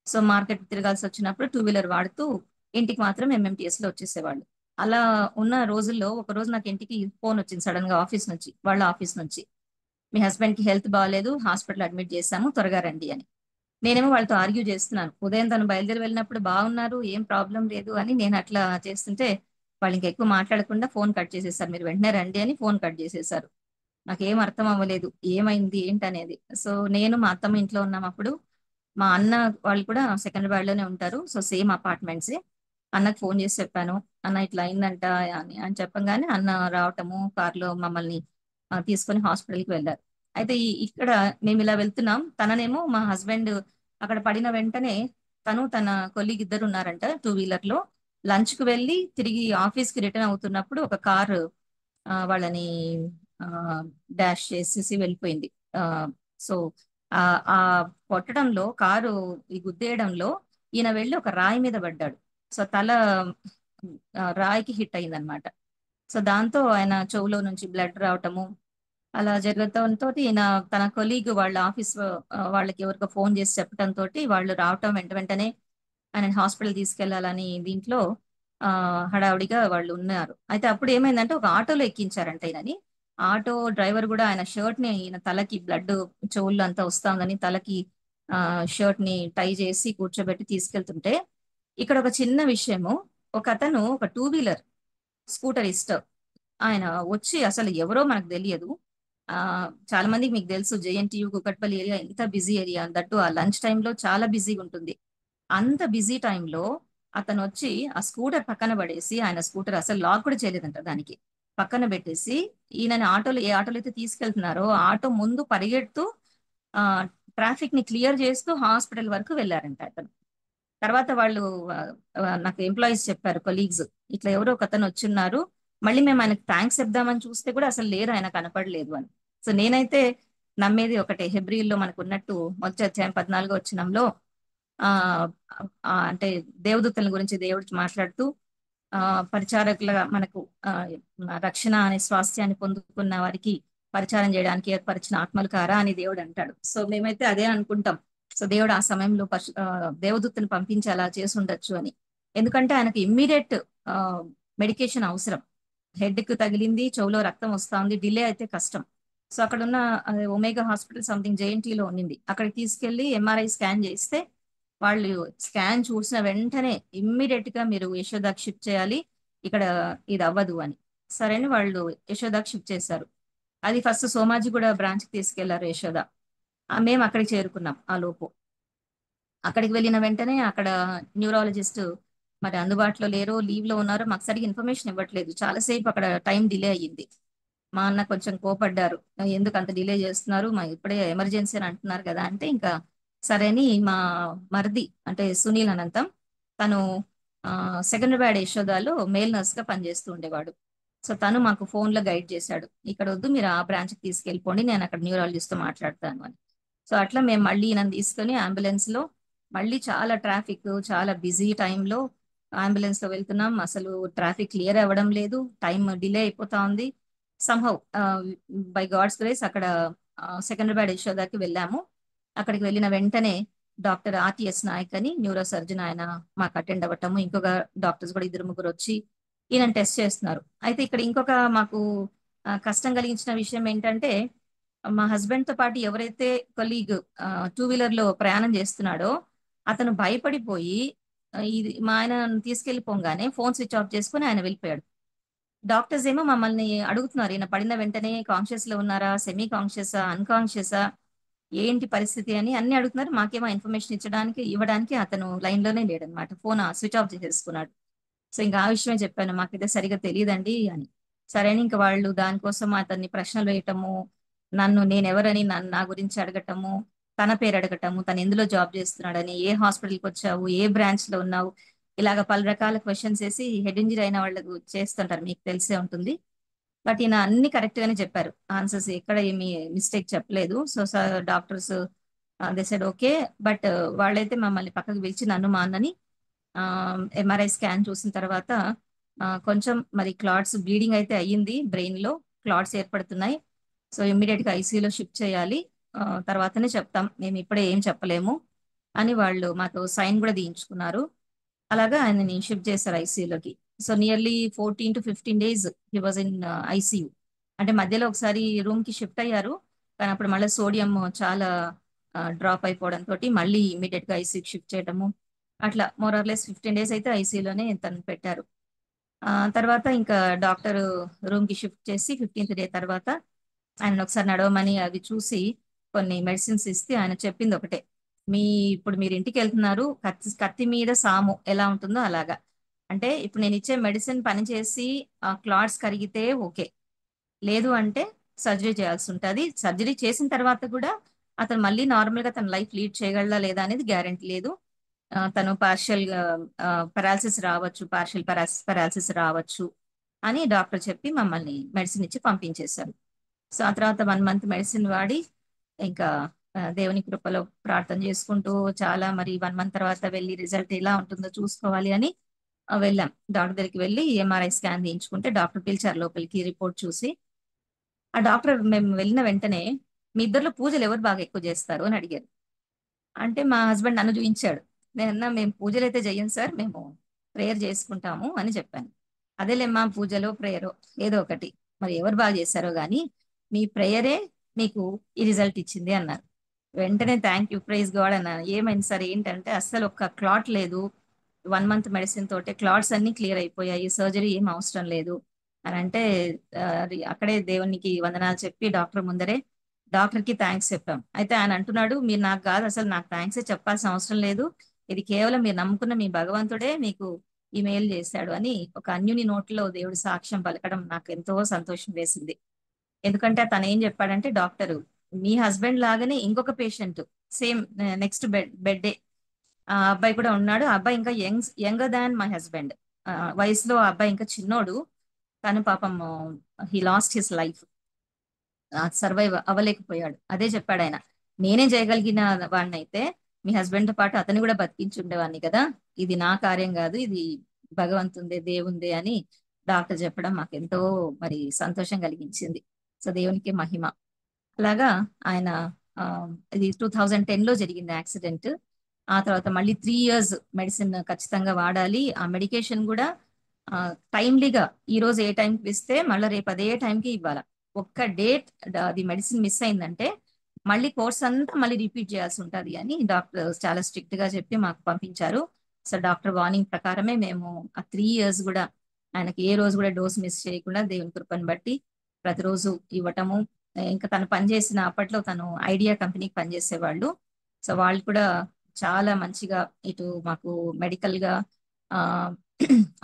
సో మార్కెట్ తిరగాల్సి వచ్చినప్పుడు 2 వీలర్ వాడుతూ ఇంటికి మాత్రం MMTS లో వచ్చేసేవాళ్ళు. అలా ఉన్న రోజుల్లో ఒక రోజు నాకు ఇంటికి ఫోన్ వచ్చింది సడన్ గా ఆఫీస్ నుంచి, వాళ్ళ ఆఫీస్ నుంచి, మీ హస్బెండ్ కి హెల్త్ బాగాలేదు, హాస్పిటల్ అడ్మిట్ చేశాము, త్వరగా రండి అని. నేనేమో వాళ్ళతో ఆర్గ్యూ చేస్తున్నాను, ఉదయం తను బయలుదేరి వెళ్ళినప్పుడు బాగున్నారు, ఏం ప్రాబ్లం లేదు అని నేను అట్లా చేస్తుంటే వాళ్ళు ఇంకా ఎక్కువ మాట్లాడకుండా ఫోన్ కట్ చేసేసారు, మీరు వెంటనే రండి అని ఫోన్ కట్ చేసేసారు. నాకేం అర్థం అవ్వలేదు ఏమైంది ఏంటనేది. సో నేను మా అత్తమ్మ ఇంట్లో ఉన్నాం అప్పుడు. మా అన్న వాళ్ళు కూడా సెకండ్ లోనే ఉంటారు, సో సేమ్ అపార్ట్మెంట్సే. అన్నకు ఫోన్ చేసి చెప్పాను, అన్న ఇట్లా అయిందంట అని చెప్పగానే అన్న రావటము, కార్లో మమ్మల్ని తీసుకొని హాస్పిటల్కి వెళ్ళారు. అయితే ఇక్కడ మేము ఇలా వెళ్తున్నాం, తననేమో మా హస్బెండ్ అక్కడ పడిన వెంటనే తను తన కొలీగ్ ఇద్దరు ఉన్నారంట 2 వీలర్ లో. లంచ్ కు వెళ్ళి తిరిగి ఆఫీస్ కి రిటర్న్ అవుతున్నప్పుడు ఒక కారు వాళ్ళని డాష్ చేసేసి వెళ్ళిపోయింది. సో ఆ ఆ కొట్టడంలో, కారు ఈ గుద్దేయడంలో ఈయన వెళ్ళి ఒక రాయి మీద పడ్డాడు. సో తల రాయికి హిట్ అయిందనమాట. సో దాంతో ఆయన చెవులో నుంచి బ్లడ్ రావటము అలా జరగటంతో ఈయన తన కొలీగ్ వాళ్ళ ఆఫీస్ వాళ్ళకి ఎవరికో ఫోన్ చేసి చెప్పడంతో వాళ్ళు రావటం వెంటనే ఆయన హాస్పిటల్ తీసుకెళ్లాలని దీంట్లో హడావుడిగా వాళ్ళు ఉన్నారు. అయితే అప్పుడు ఏమైందంటే ఒక ఆటోలో ఎక్కించారంట ఈయనని. ఆటో డ్రైవర్ కూడా ఆయన షర్ట్ ని, ఈయన తలకి బ్లడ్ చెవుల్లో అంతా వస్తుందని తలకి షర్ట్ ని టై చేసి కూర్చోబెట్టి తీసుకెళ్తుంటే, ఇక్కడ ఒక చిన్న విషయము, ఒక అతను ఒక టూ వీలర్ స్కూటరిస్ట్ ఆయన వచ్చి, అసలు ఎవరో మనకు తెలియదు. ఆ చాలా మందికి మీకు తెలుసు జేఎన్టీయు కుకట్పల్లి ఏరియా ఎంత బిజీ ఏరియా, దట్టు ఆ లంచ్ టైంలో చాలా బిజీగా ఉంటుంది. అంత బిజీ టైంలో అతను వచ్చి ఆ స్కూటర్ పక్కన పడేసి, ఆయన స్కూటర్ అసలు లాక్ కూడా చేయలేదంట, దానికి పక్కన పెట్టేసి ఈయనని ఆటోలో, ఏ ఆటోలో అయితే తీసుకెళ్తున్నారో ఆ ఆటో ముందు పరిగెడుతూ ఆ ట్రాఫిక్ ని క్లియర్ చేస్తూ హాస్పిటల్ వరకు వెళ్ళారంట అతను. తర్వాత వాళ్ళు నాకు ఎంప్లాయీస్ చెప్పారు, కొలీగ్స్, ఇట్లా ఎవరో ఒక అతను వచ్చున్నారు, మళ్ళీ మేము ఆయనకు థ్యాంక్స్ చెప్దామని చూస్తే కూడా అసలు లేరు, ఆయన కనపడలేదు అని. సో నేనైతే నమ్మేది ఒకటే, హెబ్రిల్లో మనకు ఉన్నట్టు మొదటి అధ్యాయం 14 వచనంలో ఆ అంటే దేవదూతల గురించి దేవుడు మాట్లాడుతూ ఆ పరిచారకులుగా మనకు రక్షణ అనే స్వాస్థ్యాన్ని పొందుకున్న వారికి పరిచారం చేయడానికి ఏర్పరిచిన ఆత్మలు కారా అని దేవుడు అంటాడు. సో మేమైతే అదే అనుకుంటాం. సో దేవుడు ఆ సమయంలో దేవదూతను పంపించి అలా చేసి ఉండొచ్చు అని. ఎందుకంటే ఆయనకు ఇమ్మీడియట్ మెడికేషన్ అవసరం. హెడ్ కు తగిలింది, చెవులో రక్తం వస్తా ఉంది, డిలే అయితే కష్టం. సో అక్కడ ఉన్న ఒమేగా హాస్పిటల్ సంథింగ్ జేఎన్టీలో ఉన్నింది, అక్కడికి తీసుకెళ్లి ఎంఆర్ఐ స్కాన్ చేస్తే వాళ్ళు స్కాన్ చూసిన వెంటనే ఇమ్మీడియట్ గా మీరు యశోదాకి షిఫ్ట్ చేయాలి, ఇక్కడ ఇది అవ్వదు అని. సరే అని వాళ్ళు యశోదాకి షిఫ్ట్ చేశారు. అది ఫస్ట్ సోమాజిగూడ బ్రాంచ్ కి తీసుకెళ్లారు యశోద. మేము అక్కడికి చేరుకున్నాం. ఆ లోపు అక్కడికి వెళ్ళిన వెంటనే అక్కడ న్యూరాలజిస్ట్ మరి అందుబాటులో లేరు, లీవ్ లో ఉన్నారు, మాకు సరిగ్గా ఇన్ఫర్మేషన్ ఇవ్వట్లేదు. చాలాసేపు అక్కడ టైం డిలే అయ్యింది. మా అన్న కొంచెం కోపడ్డారు, ఎందుకు అంత డిలే చేస్తున్నారు, మా ఇప్పుడే ఎమర్జెన్సీ అని అంటున్నారు కదా అంటే, ఇంకా సరేని మా మరిది అంటే సునీల్ అనంతం, తను సెకండ్రాబాద్ యశోదాలో మేల్ నర్స్ గా పనిచేస్తూ ఉండేవాడు. సో తను మాకు ఫోన్ లో గైడ్ చేశాడు, ఇక్కడ వద్దు మీరు ఆ బ్రాంచ్ కి తీసుకెళ్ళిపోండి, నేను అక్కడ న్యూరాలజిస్ట్ తో మాట్లాడతాను అని. సో అట్లా మేము మళ్ళీ నన్ను తీసుకొని అంబులెన్స్ లో, మళ్ళీ చాలా ట్రాఫిక్, చాలా బిజీ టైంలో అంబులెన్స్ లో వెళ్తున్నాం, అసలు ట్రాఫిక్ క్లియర్ అవ్వడం లేదు, టైం డిలే అయిపోతా ఉంది. సంహౌ బై గాడ్స్ గ్రేస్ అక్కడ సెకండ్రాబాద్ యశోదాకి వెళ్ళాము. అక్కడికి వెళ్ళిన వెంటనే డాక్టర్ ఆర్టిఎస్ నాయక్ అని న్యూరో సర్జన్, ఆయన మాకు అటెండ్ అవ్వటము, ఇంకొక డాక్టర్స్ కూడా 2-3 వచ్చి ఈయన టెస్ట్ చేస్తున్నారు. అయితే ఇక్కడ ఇంకొక మాకు కష్టం కలిగించిన విషయం ఏంటంటే, మా హస్బెండ్ తో పాటు ఎవరైతే కొలీగ్ టూ వీలర్ లో ప్రయాణం చేస్తున్నాడో అతను భయపడిపోయి ఇది మా ఆయన తీసుకెళ్లిపోగానే ఫోన్ స్విచ్ ఆఫ్ చేసుకుని ఆయన వెళ్ళిపోయాడు. డాక్టర్స్ ఏమో మమ్మల్ని అడుగుతున్నారు, ఈయన పడిన వెంటనే కాన్షియస్ లో ఉన్నారా, సెమీ కాన్షియసా, అన్కాన్షియసా, ఏంటి పరిస్థితి అని అన్ని అడుగుతున్నారు. మాకేమో ఇన్ఫర్మేషన్ ఇవ్వడానికి అతను లైన్ లోనే లేడనమాట, ఫోన్ స్విచ్ ఆఫ్ చేసేసుకున్నాడు. సో ఇంకా ఆ విషయమే చెప్పాను, మాకైతే సరిగా తెలియదండి అని. సరే అని ఇంకా వాళ్ళు దానికోసం అతన్ని ప్రశ్నలు వేయటము, నేనెవరని నా గురించి అడగటము, తన పేరు అడగటము, తను ఎందులో జాబ్ చేస్తున్నాడని, ఏ హాస్పిటల్కి వచ్చావు, ఏ బ్రాంచ్ లో ఉన్నావు, ఇలాగ పలు రకాల క్వశ్చన్స్ వేసి, హెడ్ ఇంజరీ అయిన వాళ్ళకు చేస్తుంటారు, మీకు తెలిసే ఉంటుంది. బట్ ఈయన అన్ని కరెక్ట్ గానే చెప్పారు, ఆన్సర్స్ ఎక్కడ ఏమి మిస్టేక్ చెప్పలేదు. So doctors they said okay. But వాళ్ళైతే మమ్మల్ని పక్కకు పిలిచి నన్ను మా అన్నని ఎంఆర్ఐ స్కాన్ చూసిన తర్వాత కొంచెం మరి క్లాట్స్, బ్లీడింగ్ అయితే అయ్యింది, బ్రెయిన్ లో క్లాట్స్ ఏర్పడుతున్నాయి, సో ఇమ్మీడియట్ గా ఐసీయూలో షిఫ్ట్ చేయాలి, తర్వాతనే చెప్తాం, మేము ఇప్పుడే ఏం చెప్పలేము అని వాళ్ళు మాతో సైన్ కూడా తీయించుకున్నారు. అలాగా ఆయనని షిఫ్ట్ చేశారు ఐసీయూలోకి. So nearly 14 to 15 days he was in ICU. అంటే మధ్యలో ఒకసారి రూమ్ కి షిఫ్ట్ అయ్యారు, కానీ అప్పుడు మళ్ళీ సోడియం చాలా డ్రాప్ అయిపోవడంతో మళ్ళీ ఇమీడియట్ గా ఐసీయూకి షిఫ్ట్ చేయడము, అట్లా మోరార్లెస్ 15 days అయితే ఐసీయూలోనే తను పెట్టారు. తర్వాత ఇంకా డాక్టర్ రూమ్ కి షిఫ్ట్ చేసి 15th day తర్వాత ఆయన ఒకసారి నడవమని అవి చూసి కొన్ని మెడిసిన్స్ ఇస్తే ఆయన చెప్పింది ఒకటే, ఇప్పుడు మీరు ఇంటికి వెళ్తున్నారు, కత్తి మీద సాము ఎలా ఉంటుందో అలాగా, అంటే ఇప్పుడు నేను ఇచ్చే మెడిసిన్ పనిచేసి ఆ క్లాట్స్ కరిగితే ఓకే, లేదు అంటే సర్జరీ చేయాల్సి ఉంటుంది. సర్జరీ చేసిన తర్వాత కూడా అతను మళ్ళీ నార్మల్ గా తన లైఫ్ లీడ్ చేయగలడా లేదా అనేది గ్యారెంటీ లేదు. తను పార్షియల్ పెరాలసిస్ రావచ్చు, పార్షియల్ పెరాలసిస్ రావచ్చు అని డాక్టర్ చెప్పి మమ్మల్ని మెడిసిన్ ఇచ్చి పంపించేశారు. సో ఆ తర్వాత 1 month మెడిసిన్ వాడి ఇంకా దేవుని కృపలో ప్రార్థన చేసుకుంటూ చాలా, మరి 1 month తర్వాత వెళ్ళి రిజల్ట్ ఎలా ఉంటుందో చూసుకోవాలి అని వెళ్ళాం. డాక్టర్ దగ్గరికి వెళ్ళి ఎంఆర్ఐ స్కాన్ తీయించుకుంటే డాక్టర్ పిలిచారు లోపలికి రిపోర్ట్ చూసి. ఆ డాక్టర్ మేము వెళ్ళిన వెంటనే మీ ఇద్దరిలో పూజలు ఎవరు బాగా ఎక్కువ చేస్తారు అని అడిగారు. అంటే మా హస్బెండ్ నన్ను చూయించాడు. నేనన్నా మేము పూజలు అయితే చెయ్యం సార్, మేము ప్రేయర్ చేసుకుంటాము అని చెప్పాను. అదేలేమ్మా పూజలో ప్రేయరో ఏదో ఒకటి, మరి ఎవరు బాగా చేశారో గానీ మీ ప్రేయరే మీకు ఈ రిజల్ట్ ఇచ్చింది అన్నారు. వెంటనే థ్యాంక్ యూ, ప్రైజ్ గాడ్ అన్నాను. ఏమైంది సార్ ఏంటంటే అస్సలు ఒక్క క్లాట్ లేదు, 1 మంత్ మెడిసిన్ తోటే క్లాట్స్ అన్ని క్లియర్ అయిపోయాయి, సర్జరీ ఏం అవసరం లేదు అని అంటే అక్కడే దేవునికి వందనాలు చెప్పి డాక్టర్ ముందరే డాక్టర్ కి థ్యాంక్స్ చెప్పాం. అయితే ఆయన అంటున్నాడు, మీరు నాకు కాదు, అసలు నాకు థ్యాంక్స్ చెప్పాల్సిన అవసరం లేదు, ఇది కేవలం మీరు నమ్ముకున్న మీ భగవంతుడే మీకు ఈ మేలు చేశాడు అని ఒక అన్యుని నోట్లో దేవుడి సాక్ష్యం పలకడం నాకు ఎంతో సంతోషం వేసింది. ఎందుకంటే తను ఏం చెప్పాడంటే డాక్టరు, మీ హస్బెండ్ లాగానే ఇంకొక పేషెంట్ సేమ్ నెక్స్ట్ బెడ్ ఆ అబ్బాయి కూడా ఉన్నాడు. ఆ అబ్బాయి ఇంకా యంగర్ దాన్ మై హస్బెండ్, వయసులో ఆ అబ్బాయి ఇంకా చిన్నోడు. తను పాపం he lost his life, survive అవ్వలేకపోయాడు. అదే చెప్పాడు ఆయన, నేనే చేయగలిగిన వాడిని అయితే మీ హస్బెండ్ తో పాటు అతన్ని కూడా బతికించి ఉండేవాడిని కదా, ఇది నా కార్యం కాదు, ఇది భగవంతుందే దేవుందే అని డాక్టర్ చెప్పడం మాకు ఎంతో మరి సంతోషం కలిగించింది. సో దేవునికి మహిమ. అలాగా ఆయన ఆ, ఇది 2010 లో జరిగింది యాక్సిడెంట్. ఆ తర్వాత మళ్ళీ 3 years మెడిసిన్ ఖచ్చితంగా వాడాలి. ఆ మెడికేషన్ కూడా టైమ్లీగా ఈ రోజు ఏ టైంకి ఇస్తే మళ్ళీ రేపు అదే టైంకి ఇవ్వాలి. ఒక్క డేట్ అది మెడిసిన్ మిస్ అయిందంటే మళ్ళీ కోర్స్ అంతా మళ్ళీ రిపీట్ చేయాల్సి ఉంటుంది అని డాక్టర్ చాలా స్ట్రిక్ట్ గా చెప్పి మాకు పంపించారు. సో డాక్టర్ వార్నింగ్ ప్రకారమే మేము ఆ 3 years కూడా ఆయనకి ఏ రోజు కూడా డోస్ మిస్ చేయకుండా దేవుని కృపను బట్టి ప్రతిరోజు ఇవ్వటము. ఇంకా తను పనిచేసిన అప్పట్లో తను ఐడియా కంపెనీకి పనిచేసేవాళ్ళు. సో వాళ్ళు కూడా చాలా మంచిగా ఇటు మాకు మెడికల్ గా ఆ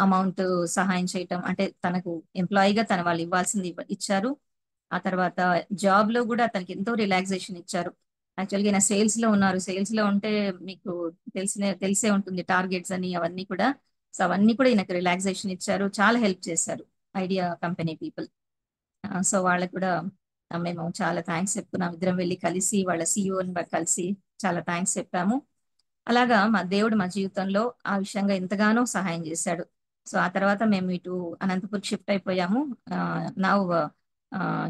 అమౌంట్ సహాయం చేయటం, అంటే తనకు ఎంప్లాయీగా తన వాళ్ళు ఇవ్వాల్సింది ఇచ్చారు. ఆ తర్వాత జాబ్ లో కూడా తనకి ఎంతో రిలాక్సేషన్ ఇచ్చారు. యాక్చువల్గా ఈయన సేల్స్ లో ఉన్నారు, సేల్స్ లో ఉంటే మీకు తెలిసే ఉంటుంది టార్గెట్స్ అని అవన్నీ కూడా. సో అవన్నీ కూడా ఈయనకు రిలాక్సేషన్ ఇచ్చారు, చాలా హెల్ప్ చేశారు ఐడియా కంపెనీ పీపుల్. సో వాళ్ళకి కూడా మేము చాలా థ్యాంక్స్ చెప్తున్నాం. ఇద్దరం వెళ్ళి కలిసి వాళ్ళ సిఇఓని కలిసి చాలా థ్యాంక్స్ చెప్పాము. అలాగా మా దేవుడు మా జీవితంలో ఆ విషయంగా ఎంతగానో సహాయం చేశాడు. సో ఆ తర్వాత మేము ఇటు అనంతపూర్ షిఫ్ట్ అయిపోయాము. Now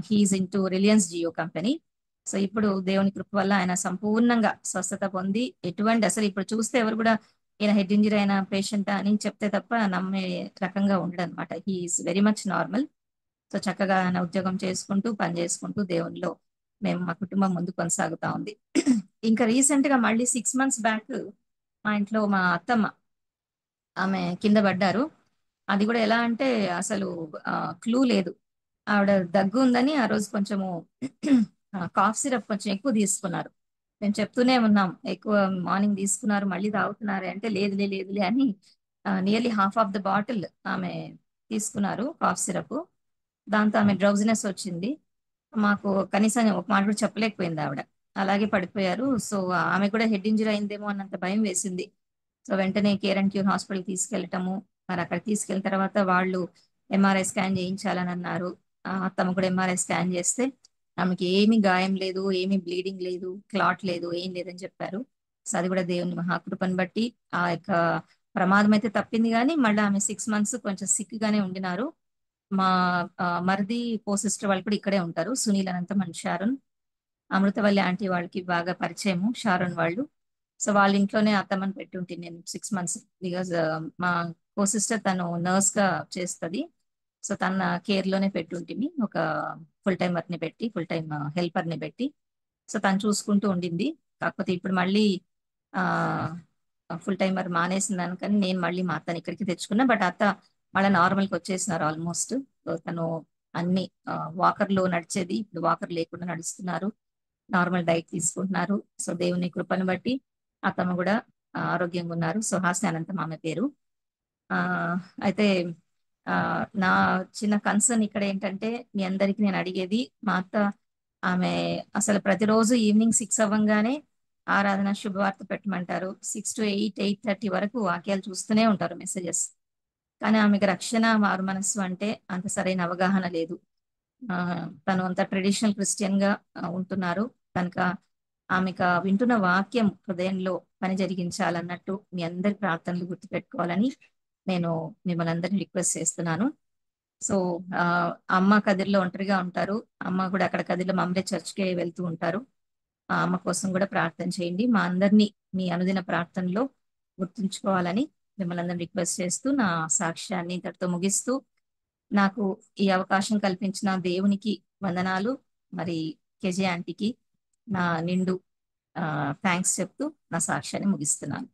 he's into Reliance Jio company. So ఇప్పుడు దేవుని కృప వల్ల ఆయన సంపూర్ణంగా స్వస్థత పొంది ఎటువంటి అసలు ఇప్పుడు చూస్తే ఎవరు కూడా ఈయన హెడ్ ఇంజరీ అయిన పేషెంట్ అని చెప్తే తప్ప నమ్మే రకంగా ఉండడు అనమాట. He's very much normal. So చక్కగా ఆయన ఉద్యోగం చేసుకుంటూ పని చేసుకుంటూ దేవునిలో మేము మా కుటుంబం ముందు కొనసాగుతా ఉంది. ఇంకా రీసెంట్ గా మళ్ళీ 6 months బ్యాక్ మా ఇంట్లో మా అత్తమ్మ ఆమె కింద పడ్డారు. అది కూడా ఎలా అంటే అసలు క్లూ లేదు. ఆవిడ దగ్గు ఉందని ఆ రోజు కొంచెము కాఫ్ సిరప్ కొంచెం ఎక్కువ తీసుకున్నారు. మేము చెప్తూనే ఉన్నాం ఎక్కువ మార్నింగ్ తీసుకున్నారు మళ్ళీ తాగుతున్నారు అంటే లేదులే లేదులే అని nearly half of the bottle ఆమె తీసుకున్నారు కాఫ్ సిరప్. దాంతో ఆమె డ్రౌజినెస్ వచ్చింది. మాకు కనీసం ఒక మాట కూడా చెప్పలేకపోయింది ఆవిడ, అలాగే పడిపోయారు. సో ఆమె కూడా హెడ్ ఇంజరీ అయిందేమో అన్నంత భయం వేసింది. సో వెంటనే కేర్ అండ్ క్యూర్ హాస్పిటల్ తీసుకెళ్ళటము, మరి అక్కడ తీసుకెళ్ళిన తర్వాత వాళ్ళు ఎంఆర్ఐ స్కాన్ చేయించాలని అన్నారు. అత్తమ్మ కూడా ఎంఆర్ఐ స్కాన్ చేస్తే ఆమెకి ఏమీ గాయం లేదు, ఏమీ బ్లీడింగ్ లేదు, క్లాట్ లేదు, ఏం లేదని చెప్పారు. సో అది కూడా దేవుని మహాకృపను బట్టి ఆ యొక్క ప్రమాదం అయితే తప్పింది. కానీ మళ్ళీ ఆమె 6 months కొంచెం సిక్ గానే ఉండినారు. మా మరిది సిస్టర్ వాళ్ళు కూడా ఇక్కడే ఉంటారు, సునీల్ అనంతం అండ్ షారోన్. అమృతవల్లి ఆంటీ వాళ్ళకి బాగా పరిచయము షారోన్ వాళ్ళు. సో వాళ్ళ ఇంట్లోనే అత్తమ్మని పెట్టుంటే నేను 6 months, బికాజ్ మా సిస్టర్ తను నర్స్ గా చేస్తుంది. సో తన కేర్ లోనే పెట్టుంటిమి, ఒక ఫుల్ టైం హెల్పర్ ని పెట్టి. సో తను చూసుకుంటూ ఉండింది. కాకపోతే ఇప్పుడు మళ్ళీ ఆ ఫుల్ టైమర్ మానేసిన దానికని నేను మళ్ళీ మా అత్తని ఇక్కడికి తెచ్చుకున్నా. బట్ అత్త మళ్ళీ నార్మల్కి వచ్చేసినారు ఆల్మోస్ట్. తను అన్ని వాకర్ లో నడిచేది ఇప్పుడు వాకర్ లేకుండా నడుస్తున్నారు, నార్మల్ డైట్ తీసుకుంటున్నారు. సో దేవుని కృపను బట్టి అత్తమ్మ కూడా ఆరోగ్యంగా ఉన్నారు. సో హాస్ని అనంతం ఆమె పేరు. ఆ అయితే ఆ నా చిన్న కన్సర్న్ ఇక్కడ ఏంటంటే మీ అందరికి నేను అడిగేది, మా అత్త ఆమె అసలు ప్రతిరోజు ఈవినింగ్ 6 అవ్వంగానే ఆరాధన శుభవార్త పెట్టమంటారు. 6 to 8, 8:30 వరకు వాక్యాలు చూస్తూనే ఉంటారు, మెసేజెస్. కానీ ఆమెకు రక్షణ మారు మనస్సు అంటే అంత సరైన అవగాహన లేదు. ఆ తను అంత ట్రెడిషనల్ క్రిస్టియన్ గా ఉంటున్నారు కనుక ఆమెకు వింటున్న వాక్యం హృదయంలో పని జరిగించాలన్నట్టు మీ అందరి ప్రార్థనలు గుర్తుపెట్టుకోవాలని నేను మిమ్మల్ని అందరినీ రిక్వెస్ట్ చేస్తున్నాను. సో అమ్మ కదిరిలో ఒంటరిగా ఉంటారు. అమ్మ కూడా అక్కడ కదిరిలో మమ్మల్ని చర్చ్కే వెళ్తూ ఉంటారు. ఆ అమ్మ కోసం కూడా ప్రార్థన చేయండి. మా అందరినీ మీ అనుదిన ప్రార్థనలో గుర్తుంచుకోవాలని మిమ్మల్ని అందరినీ రిక్వెస్ట్ చేస్తూ నా సాక్ష్యాన్ని ఇంతటితో ముగిస్తూ, నాకు ఈ అవకాశం కల్పించిన దేవునికి వందనాలు. మరి కేజీ ఆంటీకి నా నిండు థ్యాంక్స్ చెప్తూ నా సాక్ష్యాన్ని ముగిస్తున్నాను.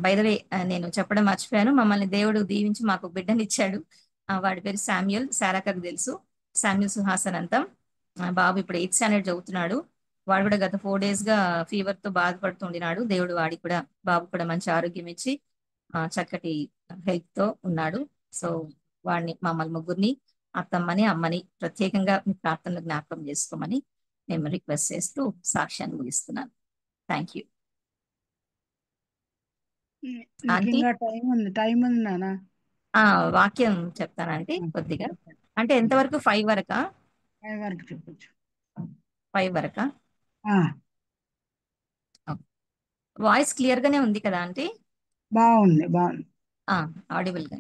బై ద వే, నేను చెప్పడం మర్చిపోయాను, మమ్మల్ని దేవుడు దీవించి మాకు బిడ్డనిచ్చాడు. వాడి పేరు శామ్యుల్. శారాకకు తెలుసు, శామ్యుల్ సుహాసనంతం. బాబు ఇప్పుడు 8th స్టాండర్డ్ చదువుతున్నాడు. వాడు కూడా గత 4 days గా ఫీవర్ తో బాధపడుతుండినాడు. దేవుడు వాడికి కూడా, బాబు కూడా మంచి ఆరోగ్యం ఇచ్చి చక్కటి హెల్త్ తో ఉన్నాడు. సో వాడిని, మమ్మల్ని ముగ్గురిని, అత్తమ్మని అమ్మని ప్రత్యేకంగా మీ ప్రార్థనలు జ్ఞాపకం చేసుకోమని మేము రిక్వెస్ట్ చేస్తూ సాక్ష్యాన్ని ముగిస్తున్నాను. Thank you. నీకు ఆంటీ, ఇంకా టైం ఉంది నాన్న. వాక్యం చెప్తానంటే కొద్దిగా, అంటే ఎంతవరకు 5 వరకా? 5 వరకు చెప్పచ్చు. 5 వరకా? వాయిస్ క్లియర్ గానే ఉంది కదా ఆంటీ? బాగుంది. ఆడిబుల్ గా.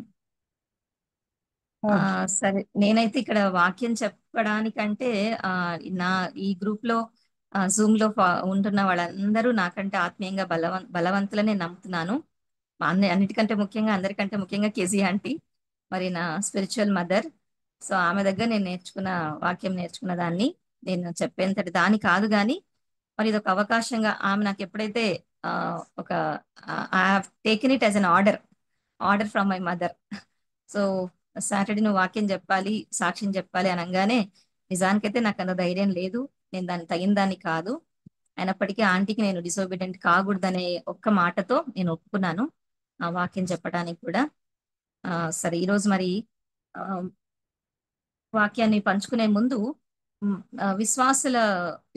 ఓకే. సరే, నేనైతే ఇక్కడ వాక్యం చెప్పడానికంటే నా ఈ గ్రూప్ లో జూమ్ లో ఉంటున్న వాళ్ళందరూ నాకంటే ఆత్మీయంగా బలవంతులనే నమ్ముతున్నాను. అన్నిటికంటే ముఖ్యంగా, అందరికంటే ముఖ్యంగా కేజీ ఆంటీ, మరి నా స్పిరిచువల్ మదర్. సో ఆమె దగ్గర నేను నేర్చుకున్న వాక్యం, నేర్చుకున్న దాన్ని నేను చెప్పేంతటి దాని కాదు, కానీ మరి ఇది ఒక అవకాశంగా ఆమె నాకు ఎప్పుడైతే ఒక I have taken it as an order from my mother. So Saturday నువ్వు వాక్యం చెప్పాలి, సాక్ష్యం చెప్పాలి అనగానే నిజానికైతే నాకు అంత ధైర్యం లేదు, నేను దాన్ని తగిన దాన్ని కాదు. అయినప్పటికీ ఆంటీకి నేను డిసోబీడియంట్ కాకూడదనే ఒక్క మాటతో నేను ఒప్పుకున్నాను ఆ వాక్యం చెప్పడానికి కూడా. సరే, ఈరోజు మరి వాక్యాన్ని పంచుకునే ముందు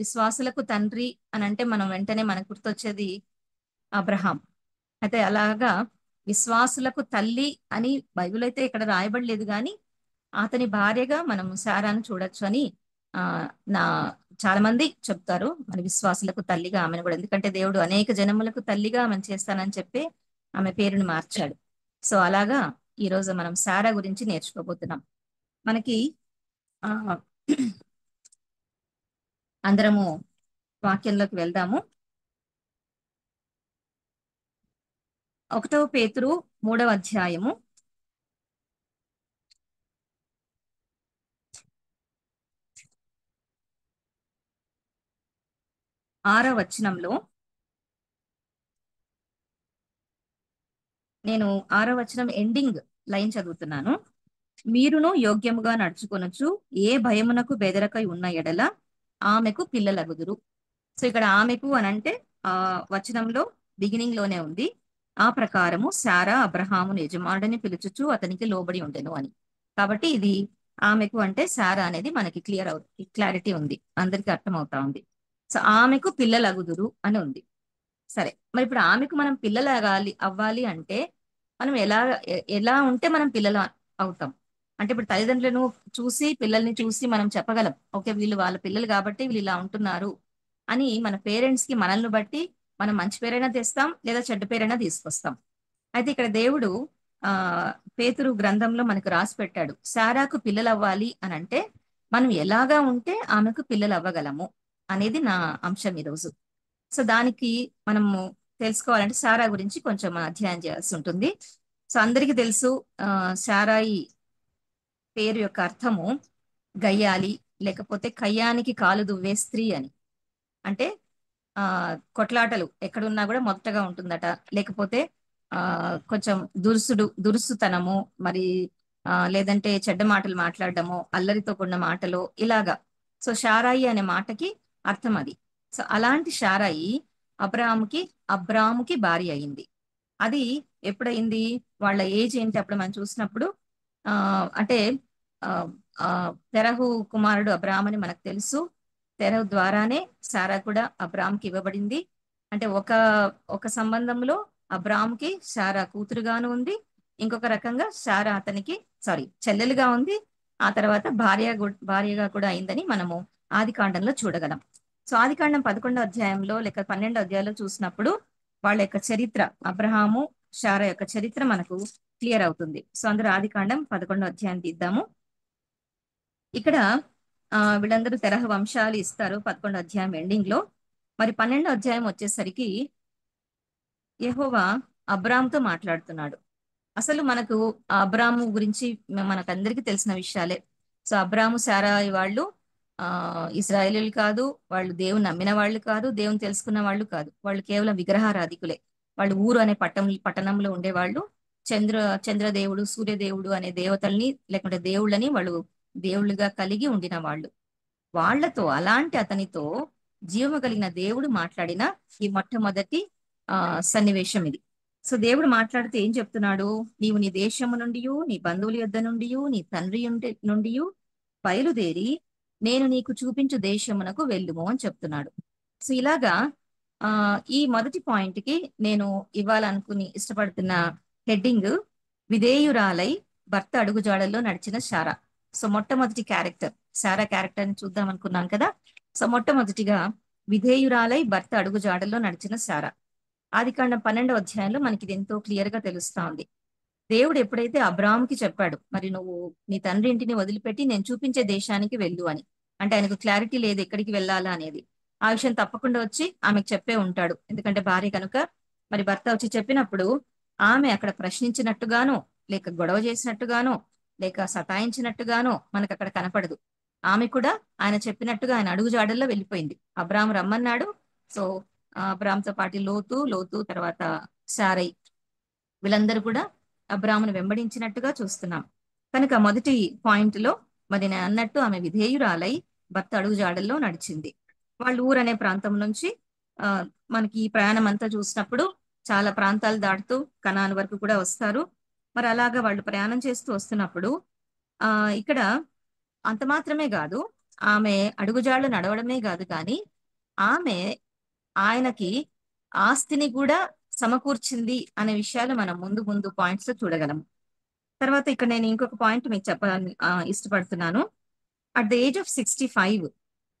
విశ్వాసులకు తండ్రి అని అంటే మనం వెంటనే మనకు గుర్తొచ్చేది అబ్రహాం. అయితే అలాగా విశ్వాసులకు తల్లి అని బైబిల్ అయితే ఇక్కడ రాయబడలేదు, కానీ అతని భార్యగా మనం శారాను చూడొచ్చు అని నా చాలా మంది చెప్తారు. మన విశ్వాసులకు తల్లిగా ఆమెను కూడా, ఎందుకంటే దేవుడు అనేక జనములకు తల్లిగా ఆమెను చేస్తానని చెప్పి ఆమె పేరుని మార్చాడు. సో అలాగా ఈరోజు మనం శారా గురించి నేర్చుకోబోతున్నాం. మనకి అందరము వాక్యంలోకి వెళ్దాము. 1 పేతురు 3వ అధ్యాయము 6వ వచనంలో, నేను 6వ వచనం ఎండింగ్ లైన్ చదువుతున్నాను. మీరును యోగ్యముగా నడుచుకొనొచ్చు, ఏ భయమునకు బెదరకై ఉన్న ఎడల ఆమెకు పిల్లలగుదురు. సో ఇక్కడ ఆమెకు అనంటే వచనంలో బిగినింగ్ లోనే ఉంది, ఆ ప్రకారము శారా అబ్రహామును యజమానుడిని పిలుచుచు అతనికి లోబడి ఉండెను అని. కాబట్టి ఇది ఆమెకు అంటే శారా అనేది మనకి క్లారిటీ ఉంది, అందరికి అర్థమవుతా ఉంది. సో ఆమెకు పిల్లలగుదురు అని ఉంది. సరే, మరి ఇప్పుడు ఆమెకు మనం పిల్లలు అవ్వాలి అంటే మనం ఎలా ఉంటే మనం పిల్లలు అవుతాం అంటే, ఇప్పుడు తల్లిదండ్రులను చూసి, పిల్లల్ని చూసి మనం చెప్పగలం, ఓకే వీళ్ళు వాళ్ళ పిల్లలు కాబట్టి వీళ్ళు ఇలా ఉంటున్నారు అని. మన పేరెంట్స్ కి మనల్ని బట్టి మనం మంచి పేరైనా తెస్తాం, లేదా చెడ్డ పేరైనా తీసుకొస్తాం. అయితే ఇక్కడ దేవుడు పేతురు గ్రంథంలో మనకు రాసి పెట్టాడు, శారాకు పిల్లలు అవ్వాలి అని అంటే మనం ఎలాగా ఉంటే ఆమెకు పిల్లలు అవ్వగలము అనేది నా అంశం ఈరోజు. సో దానికి మనము తెలుసుకోవాలంటే శారా గురించి కొంచెం అధ్యయనం చేయాల్సి ఉంటుంది. సో అందరికీ తెలుసు, శారాయి పేరు యొక్క అర్థము గయ్యాలి, లేకపోతే కయ్యానికి కాలు దువ్వే స్త్రీ అని. అంటే కొట్లాటలు ఎక్కడున్నా కూడా మొదటగా ఉంటుందట, లేకపోతే కొంచెం దురుసుతనము, మరి లేదంటే చెడ్డ మాటలు మాట్లాడడము, అల్లరితో కూడిన మాటలు, ఇలాగా. సో శారాయి అనే మాటకి అర్థం అది. సో అలాంటి శారాయి అబ్రాముకి భార్య అయింది. అది ఎప్పుడైంది, వాళ్ళ ఏజ్ ఏంటి అప్పుడు మనం చూసినప్పుడు, అంటే తెరహు కుమారుడు అబ్రామ్ అని మనకు తెలుసు. తెరహు ద్వారానే శారా కూడా అబ్రామ్కి ఇవ్వబడింది. అంటే ఒక సంబంధంలో అబ్రామ్కి శారా కూతురుగాను ఉంది, ఇంకొక రకంగా శారా అతనికి చెల్లెలుగా ఉంది, ఆ తర్వాత భార్యగా కూడా అయిందని మనము ఆదికాండంలో చూడగలం. సో ఆదికాండం 11వ అధ్యాయంలో లేక 12వ అధ్యాయంలో చూసినప్పుడు వాళ్ళ యొక్క చరిత్ర, అబ్రహాము శారా యొక్క చరిత్ర మనకు క్లియర్ అవుతుంది. సో అందరూ ఆదికాండం 11వ అధ్యాయం తీద్దాము. ఇక్కడ వీళ్ళందరూ తెరహ వంశాలు ఇస్తారు 11వ అధ్యాయం ఎండింగ్ లో. మరి 12వ అధ్యాయం వచ్చేసరికి యెహోవా అబ్రామ్తో మాట్లాడుతున్నాడు. అసలు మనకు అబ్రాము గురించి మనకందరికీ తెలిసిన విషయాలే. సో అబ్రాము శారాయి వాళ్ళు ఇశ్రాయేలీలు కాదు, వాళ్ళు దేవుని నమ్మిన వాళ్ళు కాదు, దేవుని తెలుసుకున్న వాళ్ళు కాదు, వాళ్ళు కేవలం విగ్రహారాధికులే. వాళ్ళు ఊరు అనే పట్టణంలో ఉండేవాళ్ళు. చంద్రదేవుడు, సూర్యదేవుడు అనే దేవతల్ని లేకుంటే దేవుళ్ళని వాళ్ళు దేవుళ్ళుగా కలిగి ఉండిన వాళ్ళు. వాళ్లతో అలాంటి అతనితో జీవము కలిగిన దేవుడు మాట్లాడిన ఈ మొట్టమొదటి సన్నివేశం ఇది. సో దేవుడు మాట్లాడితే ఏం చెప్తున్నాడు? నీవు నీ దేశము నుండి, నీ బంధువుల యొద్ద నుండి, నీ తండ్రి నుండి బయలుదేరి నేను నీకు చూపించు దేశమునకు వెళ్ళుము అని చెప్తున్నాడు. సో ఇలాగా ఈ మొదటి పాయింట్ కి నేను ఇవ్వాలనుకుని ఇష్టపడుతున్న హెడ్డింగ్ విధేయురాలై భర్త అడుగుజాడల్లో నడిచిన శారా. సో మొట్టమొదటి క్యారెక్టర్ శారా క్యారెక్టర్ ని చూద్దాం అనుకున్నాం కదా. సో మొట్టమొదటిగా విధేయురాలై భర్త అడుగుజాడల్లో నడిచిన శారా. ఆదికాండం 12వ అధ్యాయంలో మనకి ఇది ఎంతో క్లియర్ గా తెలుస్తా ఉంది. దేవుడు ఎప్పుడైతే అబ్రాహాముకి చెప్పాడు, మరి నువ్వు నీ తండ్రి ఇంటిని వదిలిపెట్టి నేను చూపించే దేశానికి వెళ్ళు అని, అంటే ఆయనకు క్లారిటీ లేదు ఎక్కడికి వెళ్ళాలా అనేది. ఆ విషయం తప్పకుండా వచ్చి ఆమెకు చెప్పే ఉంటాడు, ఎందుకంటే భార్య కనుక. మరి భర్త వచ్చి చెప్పినప్పుడు ఆమె అక్కడ ప్రశ్నించినట్టుగానో, లేక గొడవ చేసినట్టుగానో, లేక సతాయించినట్టుగానో మనకు అక్కడ కనపడదు. ఆమె కూడా ఆయన చెప్పినట్టుగా ఆయన అడుగుజాడల్లో వెళ్ళిపోయింది. అబ్రాహాము రమ్మన్నాడు. సో అబ్రాహాంతో పాటు లోతు తర్వాత శారై వీళ్ళందరూ కూడా అబ్రాహామును వెంబడించినట్టుగా చూస్తున్నాం. కనుక మొదటి పాయింట్ లో మరి నేను అన్నట్టు ఆమె విధేయురాలై భర్త అడుగుజాడల్లో నడిచింది. వాళ్ళు ఊరనే ప్రాంతం నుంచి మనకి ఈ ప్రయాణం అంతా చూసినప్పుడు చాలా ప్రాంతాలు దాటుతూ కనాను వరకు కూడా వస్తారు. మరి అలాగా వాళ్ళు ప్రయాణం చేస్తూ వస్తున్నప్పుడు ఇక్కడ అంత మాత్రమే కాదు, ఆమె అడుగుజాడలు నడవడమే కాదు, కానీ ఆమె ఆయనకి ఆస్తిని కూడా సమకూర్చింది అనే విషయాలు మనం ముందు పాయింట్స్ లో చూడగలం. తర్వాత ఇక్కడ నేను ఇంకొక పాయింట్ మీకు చెప్పాలని ఇష్టపడుతున్నాను. అట్ ద ఏజ్ ఆఫ్ 65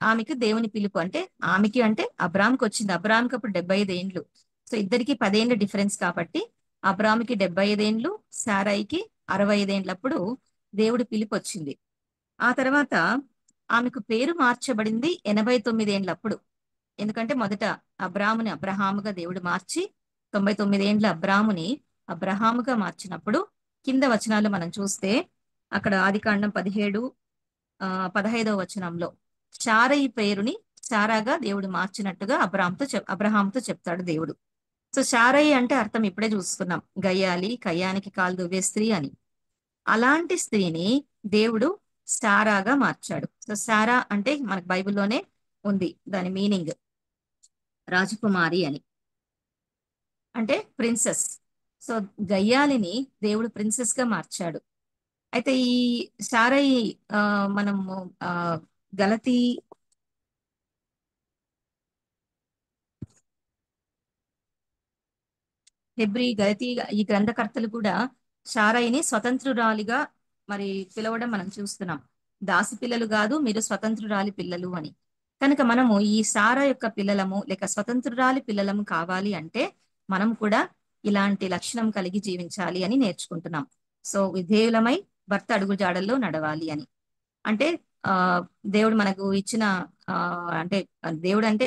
ఆమెకు దేవుని పిలుపు, అంటే ఆమెకి అంటే అబ్రామ్కి వచ్చింది. అబ్రామ్కి అప్పుడు 75 ఏండ్లు. సో ఇద్దరికి 10 ఏండ్ల డిఫరెన్స్ కాబట్టి అబ్రామ్కి 75 ఏండ్లు, శారాయికి 65 ఏండ్లప్పుడు దేవుడి పిలుపు వచ్చింది. ఆ తర్వాత ఆమెకు పేరు మార్చబడింది 89 ఏండ్లప్పుడు. ఎందుకంటే మొదట అబ్రాముని అబ్రహాముగా దేవుడు మార్చి 99 ఏండ్ల అబ్రాముని అబ్రహాముగా మార్చినప్పుడు కింద వచనాలు మనం చూస్తే అక్కడ ఆదికాండం 15వ వచనంలో శారయి పేరుని శారాగా దేవుడు మార్చినట్టుగా అబ్రహాంతో చెప్తాడు దేవుడు. సో శారయి అంటే అర్థం ఇప్పుడే చూసుకున్నాం, గయ్యాలి, కయ్యానికి కాలు దువ్వే స్త్రీ అని. అలాంటి స్త్రీని దేవుడు శారాగా మార్చాడు. సో శారా అంటే మనకు బైబిల్లోనే ఉంది దాని మీనింగ్, రాజకుమారి అని, అంటే ప్రిన్సెస్. సో గయ్యాలిని దేవుడు ప్రిన్సెస్ గా మార్చాడు. అయితే ఈ శారయి మనము గలతీ హెబ్రీ గలతీ ఈ గ్రంథకర్తలు కూడా శారయిని స్వతంత్రురాలిగా మరి పిలవడం మనం చూస్తున్నాం. దాసి పిల్లలు కాదు, మీరు స్వతంత్రురాలి పిల్లలు అని. కనుక మనము ఈ శారా యొక్క పిల్లలము లేక స్వతంత్రురాలి పిల్లలము కావాలి అంటే మనం కూడా ఇలాంటి లక్షణం కలిగి జీవించాలి అని నేర్చుకుంటున్నాం. సో విధేయులమై భర్త అడుగుజాడల్లో నడవాలి అని. అంటే దేవుడు మనకు ఇచ్చిన అంటే దేవుడు అంటే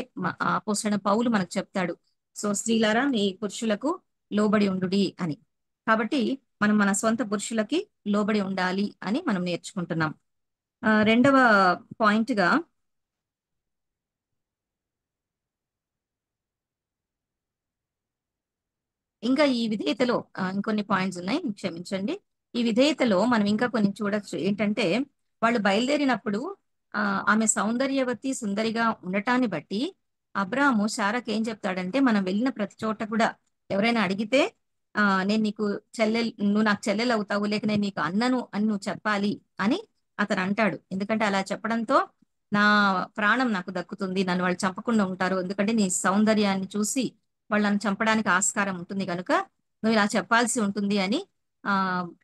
అపోస్తలుడైన పౌలు మనకు చెప్తాడు, సో స్త్రీలారా మీ పురుషులకు లోబడి ఉండుడి అని. కాబట్టి మనం మన సొంత పురుషులకి లోబడి ఉండాలి అని మనం నేర్చుకుంటున్నాం. రెండవ పాయింట్ గా ఇంకా ఈ విధేయతలో ఇంకొన్ని పాయింట్స్ ఉన్నాయి, క్షమించండి. ఈ విధేయతలో మనం ఇంకా కొన్ని చూడొచ్చు. ఏంటంటే వాళ్ళు బయలుదేరినప్పుడు ఆమె సౌందర్యవతి సుందరిగా ఉండటాన్ని బట్టి అబ్రాము శారాకి ఏం చెప్తాడంటే, మనం వెళ్ళిన ప్రతి చోట కూడా ఎవరైనా అడిగితే నేను నీకు నువ్వు నాకు చెల్లెలు అవుతావు, లేక నేను నీకు అన్నను అని నువ్వు చెప్పాలి అని అతను అంటాడు. ఎందుకంటే అలా చెప్పడంతో నా ప్రాణం నాకు దక్కుతుంది, నన్ను వాళ్ళు చంపకుండా ఉంటారు, ఎందుకంటే నీ సౌందర్యాన్ని చూసి వాళ్ళని చంపడానికి ఆస్కారం ఉంటుంది కనుక నువ్వు ఇలా చెప్పాల్సి ఉంటుంది అని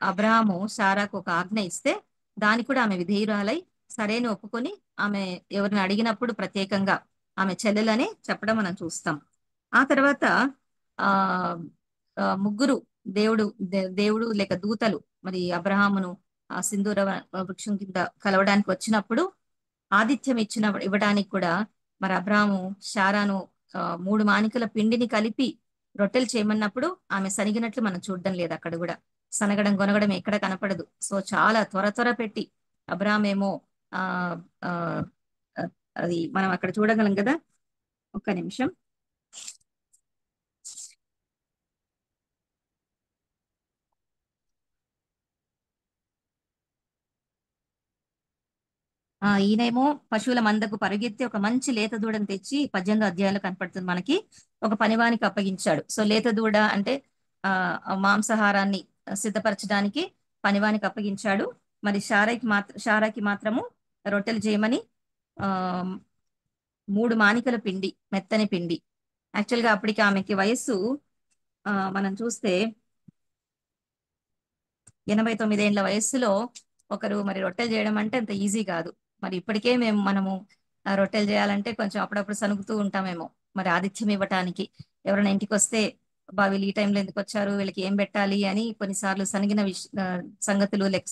అబ్రాహాము శారాకు ఒక ఆజ్ఞ ఇస్తే దాని కూడా ఆమె విధేయురాలై సరేని ఒప్పుకొని ఆమె ఎవరిని అడిగినప్పుడు ప్రత్యేకంగా ఆమె చెల్లెలని చెప్పడం మనం చూస్తాం. ఆ తర్వాత ముగ్గురు దేవుడు లేక దూతలు మరి అబ్రహామును ఆ సింధూర వృక్షం కింద కలవడానికి వచ్చినప్పుడు ఆతిథ్యం ఇవ్వడానికి కూడా మరి అబ్రాహాము శారాను 3 మానికల పిండిని కలిపి రొట్టెలు చేయమన్నప్పుడు ఆమె సనిగినట్లు మనం చూడడం లేదు. అక్కడ కూడా సనగడం గొనగడం ఎక్కడ కనపడదు. సో చాలా త్వర త్వర పెట్టి అబ్రాహాం ఏమో ఆ ఆ ఆ, అది మనం అక్కడ చూడగలం కదా. ఒక్క నిమిషం. ఈయనేమో పశువుల మందకు పరిగెత్తి ఒక మంచి లేత దూడను తెచ్చి 18వ అధ్యాయంలో కనపడుతుంది మనకి. ఒక పనివానికి అప్పగించాడు. సో లేత దూడ అంటే ఆ మాంసాహారాన్ని సిద్ధపరచడానికి పనివానికి అప్పగించాడు. మరి షారాకి మాత్రము రొట్టెలు చేయమని ఆ 3 మానికల పిండి, మెత్తని పిండి. యాక్చువల్ గా అప్పటికి ఆమెకి వయస్సు మనం చూస్తే 89 ఏళ్ల వయస్సులో ఒకరు మరి రొట్టెలు చేయడం అంటే అంత ఈజీ కాదు. మరి ఇప్పటికే మనము రొట్టెలు చేయాలంటే కొంచెం అప్పుడప్పుడు సనుగుతూ ఉంటామేమో. మరి ఆతిథ్యం ఇవ్వటానికి ఎవరైనా ఇంటికి వస్తే వీళ్ళు ఈ టైంలో ఎందుకు వచ్చారు, వీళ్ళకి ఏం పెట్టాలి అని కొన్నిసార్లు సంగతులు లేక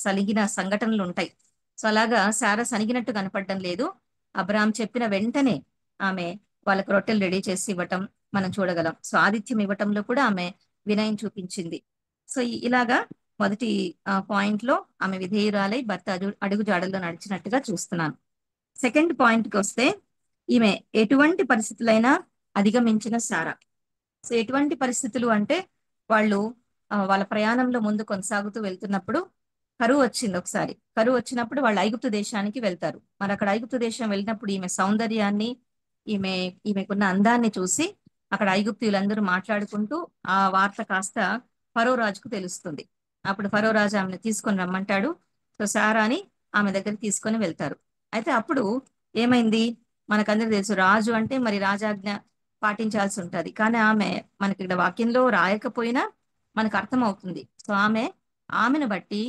సలిగిన సంఘటనలు ఉంటాయి. సో అలాగా శారా సనిగినట్టు కనపడడం లేదు. అబ్రాహాం చెప్పిన వెంటనే ఆమె వాళ్ళకి రొట్టెలు రెడీ చేసి ఇవ్వటం మనం చూడగలం. సో ఆతిథ్యం ఇవ్వటంలో కూడా ఆమె వినయం చూపించింది. సో ఇలాగా మొదటి పాయింట్ లో ఆమె విధేయురాలై భర్త అడుగు జాడల్లో నడిచినట్టుగా చూస్తున్నాను. సెకండ్ పాయింట్ కి వస్తే ఈమె ఎటువంటి పరిస్థితులైనా అధిగమించిన శారా. సో ఎటువంటి పరిస్థితులు అంటే వాళ్ళు వాళ్ళ ప్రయాణంలో ముందు కొనసాగుతూ వెళ్తున్నప్పుడు కరువు వచ్చింది. ఒకసారి కరువు వచ్చినప్పుడు వాళ్ళు ఐగుప్తు దేశానికి వెళ్తారు. మరి అక్కడ ఐగుప్తు దేశం వెళ్ళినప్పుడు ఈమె సౌందర్యాన్ని ఈమెకున్న అందాన్ని చూసి అక్కడ ఐగుప్తీయులందరూ మాట్లాడుకుంటూ ఆ వార్త కాస్త ఫరో రాజుకు తెలుస్తుంది. అప్పుడు ఫరో రాజు ఆమెను తీసుకొని రమ్మంటాడు. సో శారాని ఆమె దగ్గరికి తీసుకొని వెళ్తారు. అయితే అప్పుడు ఏమైంది మనకందరికి తెలుసు. రాజు అంటే మరి రాజాజ్ఞ పాటించాల్సి ఉంటది. కానీ ఆమె మనకి ఇక్కడ వాక్యంలో రాయకపోయినా మనకు అర్థం అవుతుంది. సో ఆమెను బట్టి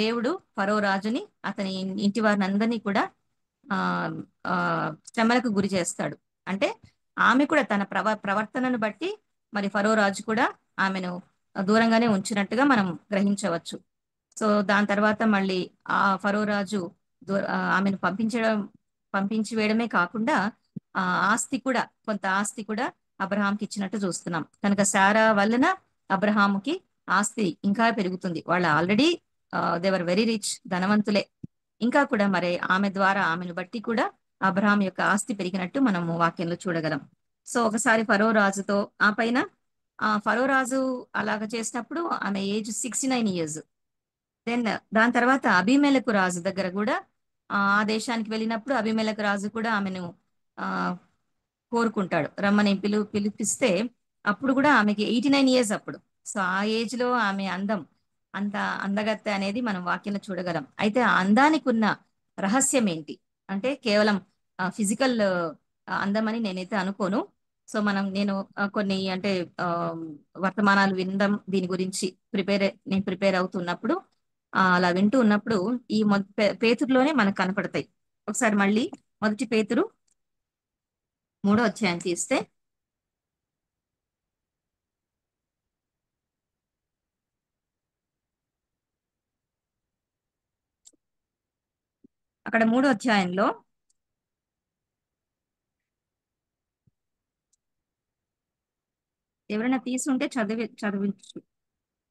దేవుడు ఫరో రాజుని అతని ఇంటి వారిని అందరినీ కూడా ఆ ఆ శ్రమలకు గురి చేస్తాడు. అంటే ఆమె కూడా తన ప్రవర్తనను బట్టి మరి ఫరో రాజు కూడా ఆమెను దూరంగానే ఉంచినట్టుగా మనం గ్రహించవచ్చు. సో దాని తర్వాత మళ్ళీ ఆ ఫరో రాజు ఆమెను పంపించి వేయడమే కాకుండా కొంత ఆస్తి కూడా అబ్రహాంకి ఇచ్చినట్టు చూస్తున్నాం. కనుక శారా వలన అబ్రహాముకి ఆస్తి ఇంకా పెరుగుతుంది. వాళ్ళు ఆల్రెడీ దేవర్ వెరీ రిచ్, ధనవంతులే. ఇంకా కూడా మరి ఆమె ద్వారా ఆమెను బట్టి కూడా అబ్రహాం యొక్క ఆస్తి పెరిగినట్టు మనము వాక్యంలో చూడగలం. సో ఒకసారి ఫరో రాజుతో ఆ పైన ఫరో రాజు అలాగ చేసినప్పుడు ఆమె ఏజ్ 69 years. దెన్ దాని తర్వాత అబీమెలెకు రాజు దగ్గర కూడా ఆ దేశానికి వెళ్ళినప్పుడు అబీమెలెకు రాజు కూడా ఆమెను కోరుకుంటాడు, రమ్మని పిలిపిస్తే అప్పుడు కూడా ఆమెకి 89 years అప్పుడు. సో ఆ ఏజ్ లో ఆమె అంత అందగత్తె అనేది మనం వాక్యంలో చూడగలం. అయితే ఆ అందానికి ఉన్న రహస్యం ఏంటి అంటే కేవలం ఫిజికల్ అందమని నేనైతే అనుకోను. సో నేను కొన్ని అంటే వర్తమానాలు వినడం దీని గురించి నేను ప్రిపేర్ అవుతున్నప్పుడు అలా వింటూ ఉన్నప్పుడు ఈ పేతురులోనే మనకు కనపడతాయి. ఒకసారి మళ్ళీ మొదటి పేతురు 3వ అధ్యాయం తీస్తే అక్కడ 3వ అధ్యాయంలో ఎవరైనా తీసుంటే చదివించు.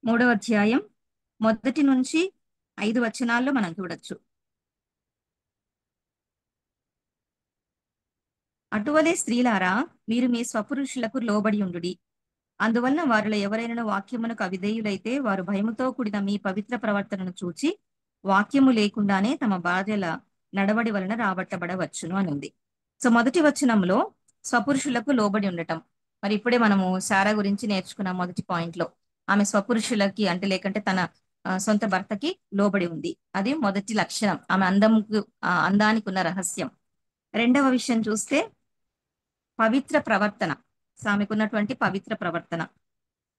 3వ అధ్యాయం 1 నుంచి 5 వచనాల్లో మనం చూడొచ్చు. అటువలే స్త్రీలారా, మీరు మీ స్వపురుషులకు లోబడి ఉండుడి. అందువలన వారిలో ఎవరైనా వాక్యమునకు అవిధేయులైతే వారు భయముతో కూడిన మీ పవిత్ర ప్రవర్తనను చూచి వాక్యము లేకుండానే తమ భార్యల నడవడి వలన రాబట్టబడవచ్చును అని ఉంది. సో మొదటి వచనంలో స్వపురుషులకు లోబడి ఉండటం. మరి ఇప్పుడే మనము శారా గురించి నేర్చుకున్న మొదటి పాయింట్ లో ఆమె స్వపురుషులకి అంటే లేకంటే తన సొంత భర్తకి లోబడి ఉంది. అది మొదటి లక్షణం, ఆమె అందానికి ఉన్న రహస్యం. రెండవ విషయం చూస్తే పవిత్ర ప్రవర్తన, ఆమెకున్నటువంటి పవిత్ర ప్రవర్తన.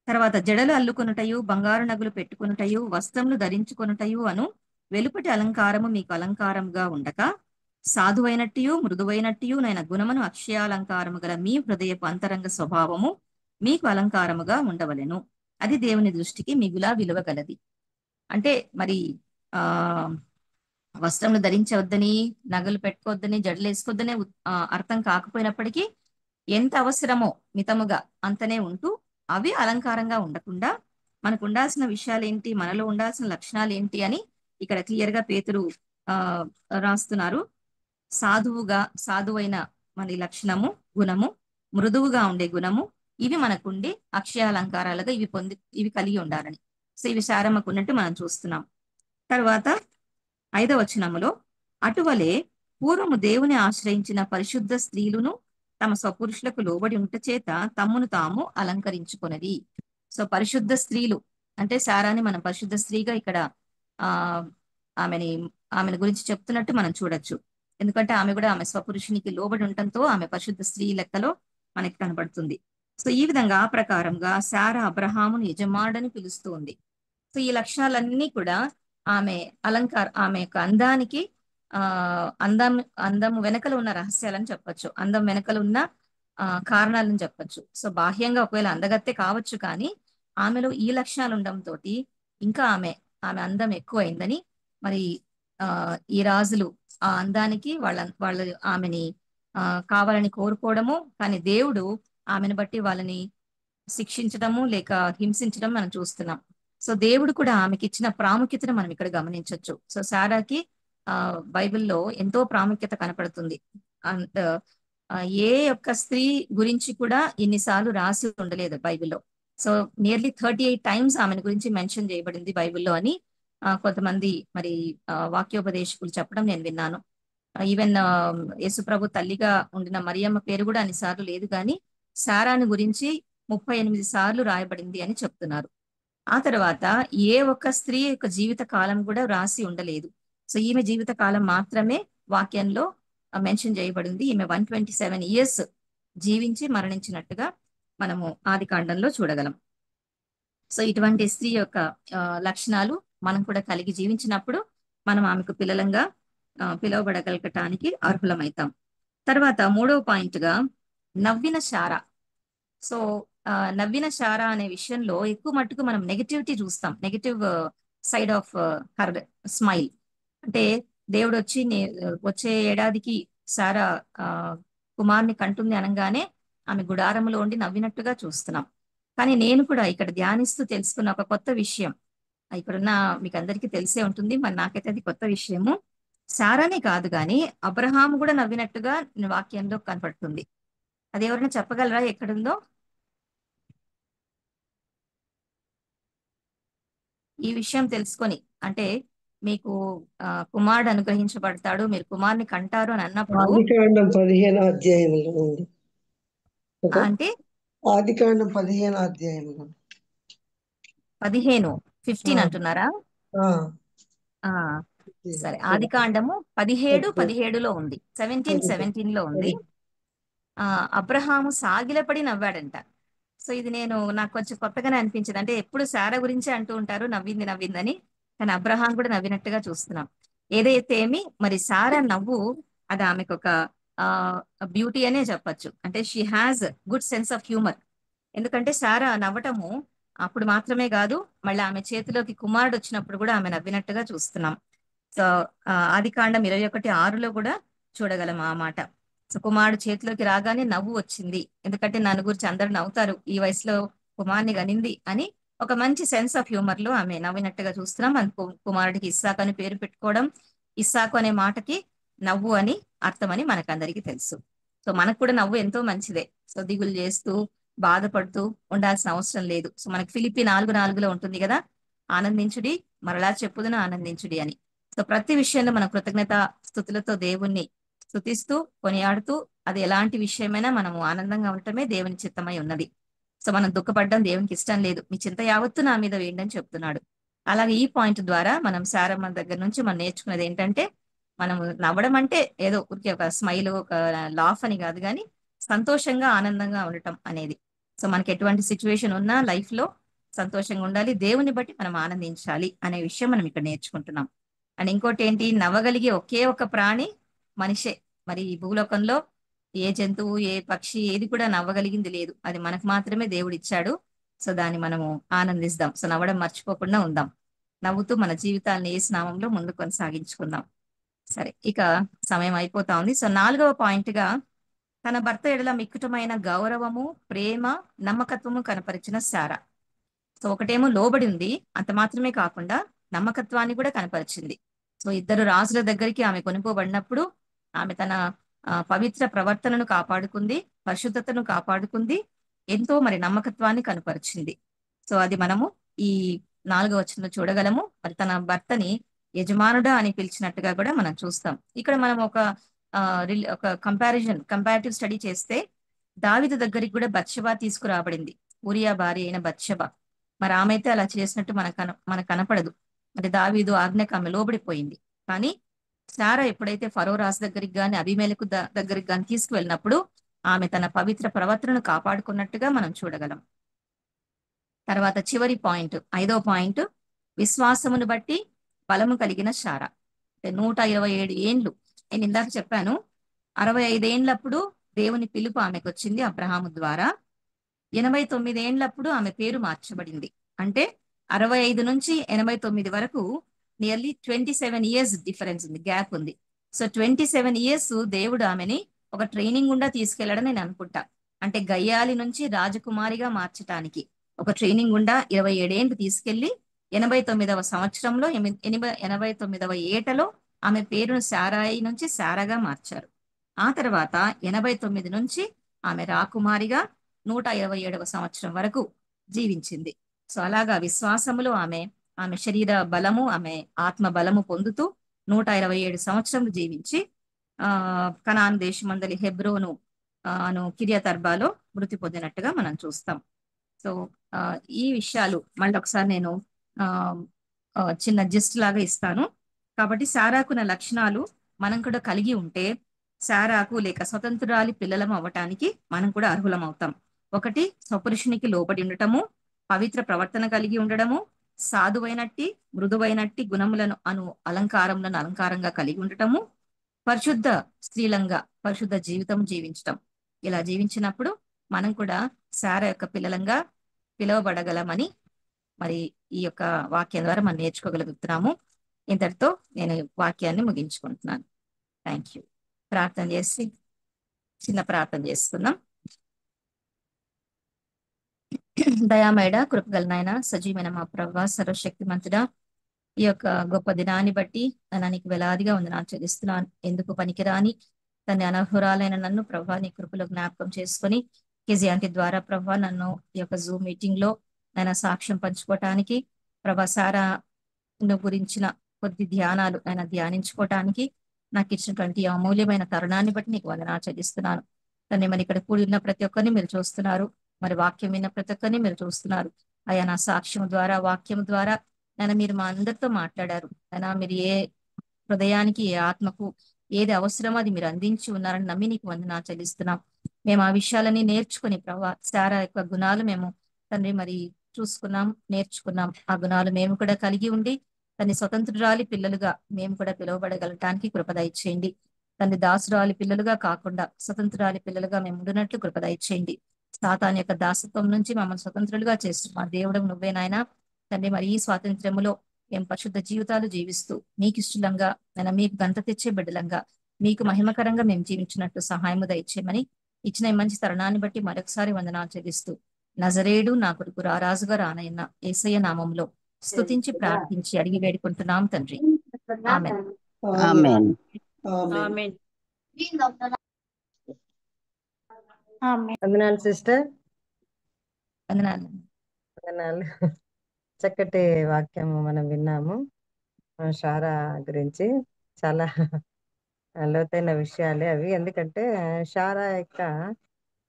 తర్వాత జడలు అల్లుకొనుటయు, బంగారు నగులు పెట్టుకొనుటయు, వస్త్రములు ధరించుకొనుటయు అను వెలుపటి అలంకారము మీకు అలంకారముగా ఉండక సాధువైనట్టు మృదువైనట్టు నైన గుణమును అక్షయాలంకారము గల మీ హృదయపు అంతరంగ స్వభావము మీకు అలంకారముగా ఉండవలెను. అది దేవుని దృష్టికి మిగులా విలువ గలది. అంటే మరి ఆ వస్త్రములు ధరించవద్దని, నగలు పెట్టుకోవద్దని, జడలు వేసుకోవద్దని అర్థం కాకపోయినప్పటికీ ఎంత అవసరమో మితముగా అంతనే ఉంటూ, అవి అలంకారంగా ఉండకుండా మనకు ఉండాల్సిన విషయాలు ఏంటి, మనలో ఉండాల్సిన లక్షణాలు ఏంటి అని ఇక్కడ క్లియర్ గా పేతురు ఆ రాస్తున్నారు. సాధువైన మన లక్షణము, గుణము, మృదువుగా ఉండే గుణము, ఇవి మనకుండి అక్షయాలంకారాలుగా ఇవి కలిగి ఉండాలని. సో ఇవి శారమ్మకు ఉన్నట్టు మనం చూస్తున్నాం. తర్వాత 5వ వచనములో, అటువలే పూర్వము దేవుని ఆశ్రయించిన పరిశుద్ధ స్త్రీలును తమ స్వపురుషులకు లోబడి ఉంట చేత తమ్మును తాము అలంకరించుకొనది. సో పరిశుద్ధ స్త్రీలు అంటే శారాని మనం పరిశుద్ధ స్త్రీగా ఇక్కడ ఆ ఆమెను గురించి చెప్తున్నట్టు మనం చూడొచ్చు. ఎందుకంటే ఆమె కూడా ఆమె స్వపురుషునికి లోబడి ఉండటంతో ఆమె పరిశుద్ధ స్త్రీ లెక్కలో మనకి కనబడుతుంది. సో ఈ విధంగా ఆ ప్రకారంగా శారా అబ్రహామును యజమానుడని పిలుస్తూ ఉంది. సో ఈ లక్షణాలన్నీ కూడా ఆమె యొక్క అందానికి అందము వెనకలు ఉన్న రహస్యాలని చెప్పొచ్చు, అందం వెనకలు ఉన్న కారణాలను చెప్పొచ్చు. సో బాహ్యంగా ఒకవేళ అందగత్తే కావచ్చు, కానీ ఆమెలో ఈ లక్షణాలు ఉండడంతో ఇంకా ఆమె అందం ఎక్కువైందని మరి ఈ రాజులు ఆ అందానికి వాళ్ళ ఆమెని కావాలని కోరుకోవడము, కానీ దేవుడు ఆమెను బట్టి వాళ్ళని శిక్షించడము లేక హింసించడం మనం చూస్తున్నాం. సో దేవుడు కూడా ఆమెకి ఇచ్చిన ప్రాముఖ్యతను మనం ఇక్కడ గమనించవచ్చు. సో శారాకి బైబిల్లో ఎంతో ప్రాముఖ్యత కనపడుతుంది. అండ్ ఏ ఒక్క స్త్రీ గురించి కూడా ఇన్నిసార్లు రాసి ఉండలేదు బైబిల్లో. సో నియర్లీ 38 టైమ్స్ ఆమెను గురించి మెన్షన్ చేయబడింది బైబిల్లో అని కొంతమంది మరి వాక్యోపదేశకులు చెప్పడం నేను విన్నాను. ఈవెన్ యేసుప్రభు తల్లిగా ఉండిన మరియమ్మ పేరు కూడా అన్నిసార్లు లేదు, కానీ శారాను గురించి 38 సార్లు రాయబడింది అని చెప్తున్నారు. ఆ తర్వాత ఏ ఒక్క స్త్రీ యొక్క జీవిత కాలం కూడా రాసి ఉండలేదు. సో ఈమె జీవిత కాలం మాత్రమే వాక్యంలో మెన్షన్ చేయబడింది. ఈమె 127 ఇయర్స్ జీవించి మరణించినట్టుగా మనము ఆది కాండంలో చూడగలం. సో ఇటువంటి స్త్రీ యొక్క లక్షణాలు మనం కూడా కలిగి జీవించినప్పుడు మనం ఆమెకు పిల్లలంగా పిలువబడగలగటానికి అర్హులమవుతాం. తర్వాత 3వ పాయింట్గా నవ్విన శారా. సో నవ్విన శారా అనే విషయంలో ఎక్కువ మట్టుకు మనం నెగటివిటీ చూస్తాం, negative side of her smile. అంటే దేవుడు వచ్చే ఏడాదికి శారా కుమార్ని కంటుంది అనగానే ఆమె గుడారములో ఉండి నవ్వినట్టుగా చూస్తున్నాం. కానీ నేను కూడా ఇక్కడ ధ్యానిస్తూ తెలుసుకున్న ఒక కొత్త విషయం, ఇక్కడున్న మీకు అందరికీ తెలిసే ఉంటుంది, మరి నాకైతే అది కొత్త విషయము. శారానే కాదు కానీ అబ్రహాము కూడా నవ్వినట్టుగా వాక్యంలో కనపడుతుంది. అది ఎవరైనా చెప్పగలరా ఎక్కడుందో? ఈ విషయం తెలుసుకొని, అంటే మీకు కుమారుడు అనుగ్రహించబడతాడు, మీరు కుమార్ని కంటారు అని అన్నప్పుడు ఆదికాండం 15వ అధ్యాయంలో ఉంది. అంటే ఆదికాండం 15వ అధ్యాయంలో 15 అంటున్నారా? సరే, ఆదికాండము 17:17లో ఉంది, 17:17లో ఉంది. అబ్రహాము సాగిలపడి నవ్వాడంట. సో ఇది నాకు కొంచెం కొత్తగానే అనిపించింది. అంటే ఎప్పుడు శారా గురించే అంటూ ఉంటారు నవ్విందని, కానీ అబ్రహాం కూడా నవ్వినట్టుగా చూస్తున్నాం. ఏదైతే ఏమి మరి శారా నవ్వు అది ఆమెకు ఒక బ్యూటీ అనే చెప్పచ్చు. అంటే she has good sense of humour. ఎందుకంటే శారా నవ్వటము అప్పుడు మాత్రమే కాదు, మళ్ళీ ఆమె చేతిలోకి కుమారుడు వచ్చినప్పుడు కూడా ఆమె నవ్వినట్టుగా చూస్తున్నాం. సో ఆదికాండం 21:6లో కూడా చూడగలం ఆ మాట. సో కుమారుడు చేతిలోకి రాగానే నవ్వు వచ్చింది, ఎందుకంటే నన్ను గురించి అందరు నవ్వుతారు, ఈ వయసులో కుమారుని గనింది అని ఒక మంచి సెన్స్ ఆఫ్ హ్యూమర్ లో ఆమె నవ్వినట్టుగా చూస్తున్నాం. మన కుమారుడికి ఇస్సాకు అని పేరు పెట్టుకోవడం, ఇస్సాకు అనే మాటకి నవ్వు అని అర్థం అని మనకందరికీ తెలుసు. సో మనకు కూడా నవ్వు ఎంతో మంచిదే. సో దిగులు చేస్తూ బాధపడుతూ ఉండాల్సిన అవసరం లేదు. సో మనకి ఫిలిప్పి 4:4లో ఉంటుంది కదా, ఆనందించుడి మరలా చెప్పుదును ఆనందించుడి అని. సో ప్రతి విషయంలో మన కృతజ్ఞత స్తుతులతో దేవుణ్ణి స్తుతిస్తూ కొనియాడుతూ, అది ఎలాంటి విషయమైనా మనము ఆనందంగా ఉండటమే దేవుని చిత్తమై ఉన్నది. సో మనం దుఃఖపడడం దేవునికి ఇష్టం లేదు. మీ చింత యావత్తు నా మీద వేయండి అని చెప్తున్నాడు. అలాగే ఈ పాయింట్ ద్వారా మనం శారమ్మ దగ్గర నుంచి మనం నేర్చుకున్నది ఏంటంటే, మనం నవ్వడం అంటే ఏదో ఊరికే ఒక స్మైల్ ఒక లాఫ్ అని కాదు, కానీ సంతోషంగా ఆనందంగా ఉండటం అనేది. సో మనకి ఎటువంటి సిచ్యువేషన్ ఉన్నా లైఫ్ లో సంతోషంగా ఉండాలి, దేవుని బట్టి మనం ఆనందించాలి అనే విషయం మనం ఇక్కడ నేర్చుకుంటున్నాం. అండ్ ఇంకోటి ఏంటి, నవ్వగలిగే ఒకే ఒక ప్రాణి మనిషే. మరి ఈ భూలోకంలో ఏ జంతువు ఏ పక్షి ఏది కూడా నవ్వగలిగింది లేదు, అది మనకు మాత్రమే దేవుడు ఇచ్చాడు. సో దాన్ని మనము ఆనందిస్తాం. సో నవ్వడం మర్చిపోకుండా ఉందాం. నవ్వుతూ మన జీవితాన్ని యేసు నామంలో ముందు కొనసాగించుకుందాం. సరే, ఇక సమయం అయిపోతా ఉంది. సో 4వ పాయింట్ గా తన భర్త ఎడల మిక్కుటమైన గౌరవము, ప్రేమ, నమ్మకత్వము కనపరిచిన శారా. సో ఒకటేమో లోబడి ఉంది, అంత మాత్రమే కాకుండా నమ్మకత్వాన్ని కూడా కనపరిచింది. సో ఇద్దరు రాజుల దగ్గరికి ఆమె కొనుక్కోబడినప్పుడు ఆమె తన పవిత్ర ప్రవర్తనను కాపాడుకుంది, పరిశుద్ధతను కాపాడుకుంది, ఎంతో మరి నమ్మకత్వాన్ని కనపరిచింది. సో అది మనము ఈ 4వ వచనంలో చూడగలము. మరి తన భర్తని యజమానుడా అని పిలిచినట్టుగా కూడా మనం చూస్తాం. ఇక్కడ మనం ఒక కంపారిటివ్ స్టడీ చేస్తే దావీదు దగ్గరికి కూడా బత్షెబా తీసుకురాబడింది, ఊరియా భార్య అయిన బత్షెబా. మరి ఆమె అయితే అలా చేసినట్టు మనకు కనపడదు. మరి దావీదు ఆజ్ఞకు ఆమె లోబడిపోయింది. కానీ శారా ఎప్పుడైతే ఫరో రాజు దగ్గరికి గాని అబీమెలెకు దగ్గరికి గాని తీసుకువెళ్ళినప్పుడు ఆమె తన పవిత్ర ప్రవర్తనను కాపాడుకున్నట్టుగా మనం చూడగలం. తర్వాత చివరి పాయింట్, 5వ పాయింట్, విశ్వాసమును బట్టి బలము కలిగిన శారా. 127 ఏండ్లు, నేను ఇందాక చెప్పాను 65 ఏండ్లప్పుడు దేవుని పిలుపు ఆమెకు వచ్చింది అబ్రహాము ద్వారా. 89 ఏండ్లప్పుడు ఆమె పేరు మార్చబడింది. అంటే 65 నుంచి 89 వరకు నియర్లీ 27 ఇయర్స్ డిఫరెన్స్ ఉంది, గ్యాప్ ఉంది. సో 27 ఇయర్స్ దేవుడు ఆమెని ఒక ట్రైనింగ్ గుండా తీసుకెళ్లడం నేను అనుకుంటా. అంటే గయ్యాలి నుంచి రాజకుమారిగా మార్చటానికి ఒక ట్రైనింగ్ గుండా 27 ఏండ్లు తీసుకెళ్లి 89వ సంవత్సరంలో 89వ ఏటలో ఆమె పేరును శారాయి నుంచి శారాగా మార్చారు. ఆ తర్వాత 89 నుంచి ఆమె రాకుమారిగా 127వ సంవత్సరం వరకు జీవించింది. సో అలాగా విశ్వాసములో ఆమె శరీర బలము, ఆమె ఆత్మ బలము పొందుతూ 127 సంవత్సరములు జీవించి కనాను దేశమందలి హెబ్రోను కిరియతర్బాలో మృతి పొందినట్టుగా మనం చూస్తాం. సో ఈ విషయాలు మళ్ళీ ఒకసారి నేను చిన్న జిస్ట్ లాగా ఇస్తాను. కాబట్టి శారాకున్న లక్షణాలు మనం కూడా కలిగి ఉంటే శారాకు లేక స్వతంత్రాలి పిల్లలం అవ్వటానికి మనం కూడా అర్హులం అవుతాం. ఒకటి, స్వపురుషునికి లోబడి ఉండటము, పవిత్ర ప్రవర్తన కలిగి ఉండడము, సాధువైనట్టి మృదువైనట్టి గుణములను అలంకారములను అలంకారంగా కలిగి ఉండటము, పరిశుద్ధ స్త్రీలంగా పరిశుద్ధ జీవితం జీవించటం. ఇలా జీవించినప్పుడు మనం కూడా శారా యొక్క పిల్లలంగా పిలువబడగలమని మరి ఈ యొక్క వాక్యం ద్వారా మనం నేర్చుకోగలుగుతున్నాము. ఇంతటితో నేను వాక్యాన్ని ముగించుకుంటున్నాను. Thank you. ప్రార్థన చేసి చిన్న ప్రార్థన చేసుకుందాం. దయామేడ, కృపగల నాయన, సజీవమైన మా ప్రభా, సర్వశక్తిమంతుడా, ఈ యొక్క గొప్ప దినాన్ని బట్టి నీకు వేలాదిగా వందనాలు చెల్లిస్తున్నాను. ఎందుకు పనికిరాని తన అనర్హురాలైన నన్ను ప్రభా నీ కృపలో జ్ఞాపకం చేసుకొని కేజీఆంటీ ద్వారా ప్రభా నన్ను ఈ యొక్క జూమ్ మీటింగ్ లో ఆయన సాక్ష్యం పంచుకోవటానికి, ప్రభా సారా గురించిన కొద్ది ధ్యానాలు ఆయన ధ్యానించుకోవటానికి నాకు ఇచ్చినటువంటి అమూల్యమైన తరుణాన్ని బట్టి నీకు వందనాలు చెల్లిస్తున్నాను. దాన్ని మరి ఇక్కడ కూడి ఉన్న ప్రతి ఒక్కరిని మీరు చూస్తున్నారు, మరి వాక్యం విన్న ప్రతి ఒక్కరిని మీరు చూస్తున్నారు. అయ్యా నా సాక్ష్యం ద్వారా, వాక్యం ద్వారా ఆయన మీరు మా అందరితో మాట్లాడారు. ఆయన మీరు ఏ హృదయానికి, ఏ ఆత్మకు ఏది అవసరమో అది మీరు అందించి ఉన్నారని నమ్మి నీకు వందనాలు చెల్లిస్తున్నాం. మేము ఆ విషయాలని నేర్చుకుని ప్రభా శారా యొక్క గుణాలు మేము తండ్రి మరి చూసుకున్నాం, నేర్చుకున్నాం. ఆ గుణాలు మేము కూడా కలిగి ఉండి తన స్వతంత్రురాలి పిల్లలుగా మేము కూడా పిలువబడగలటానికి కృప దయచేయండి. తన దాసురాలి పిల్లలుగా కాకుండా స్వతంత్రాలి పిల్లలుగా మేము ఉండినట్లు కృప దయచేయండి. సాతాను యొక్క దాసత్వం నుంచి మమ్మల్ని స్వతంత్రులుగా చేస్తున్న దేవుడు నువ్వే నాయన తండ్రి. మరి ఈ స్వాతంత్ర్యములో మేము పరిశుద్ధ జీవితాలు జీవిస్తూ మీకు ఇష్టంగా నేను మీకు గంట తెచ్చే బిడ్డలంగా మీకు మహిమకరంగా మేము జీవించినట్టు సహాయము దయచేయమని ఇచ్చిన ఈ మంచి తరుణాన్ని బట్టి మరొకసారి వందనాలు చెల్లిస్తూ నజరేయుడు నా కొడుకు రారాజుగా రానయ్యన్న యేసయ్య నామంలో స్తుతించి ప్రార్థించి అడిగి వేడుకుంటున్నాం తండ్రి. ఆమేన్. ఆమేన్. ఆమేన్. వందనాలు సిస్టర్, వందనాలు. వందనాలు. చక్కటి వాక్యము మనం విన్నాము. శారా గురించి చాలా లోతైన విషయాలే అవి. ఎందుకంటే శారా యొక్క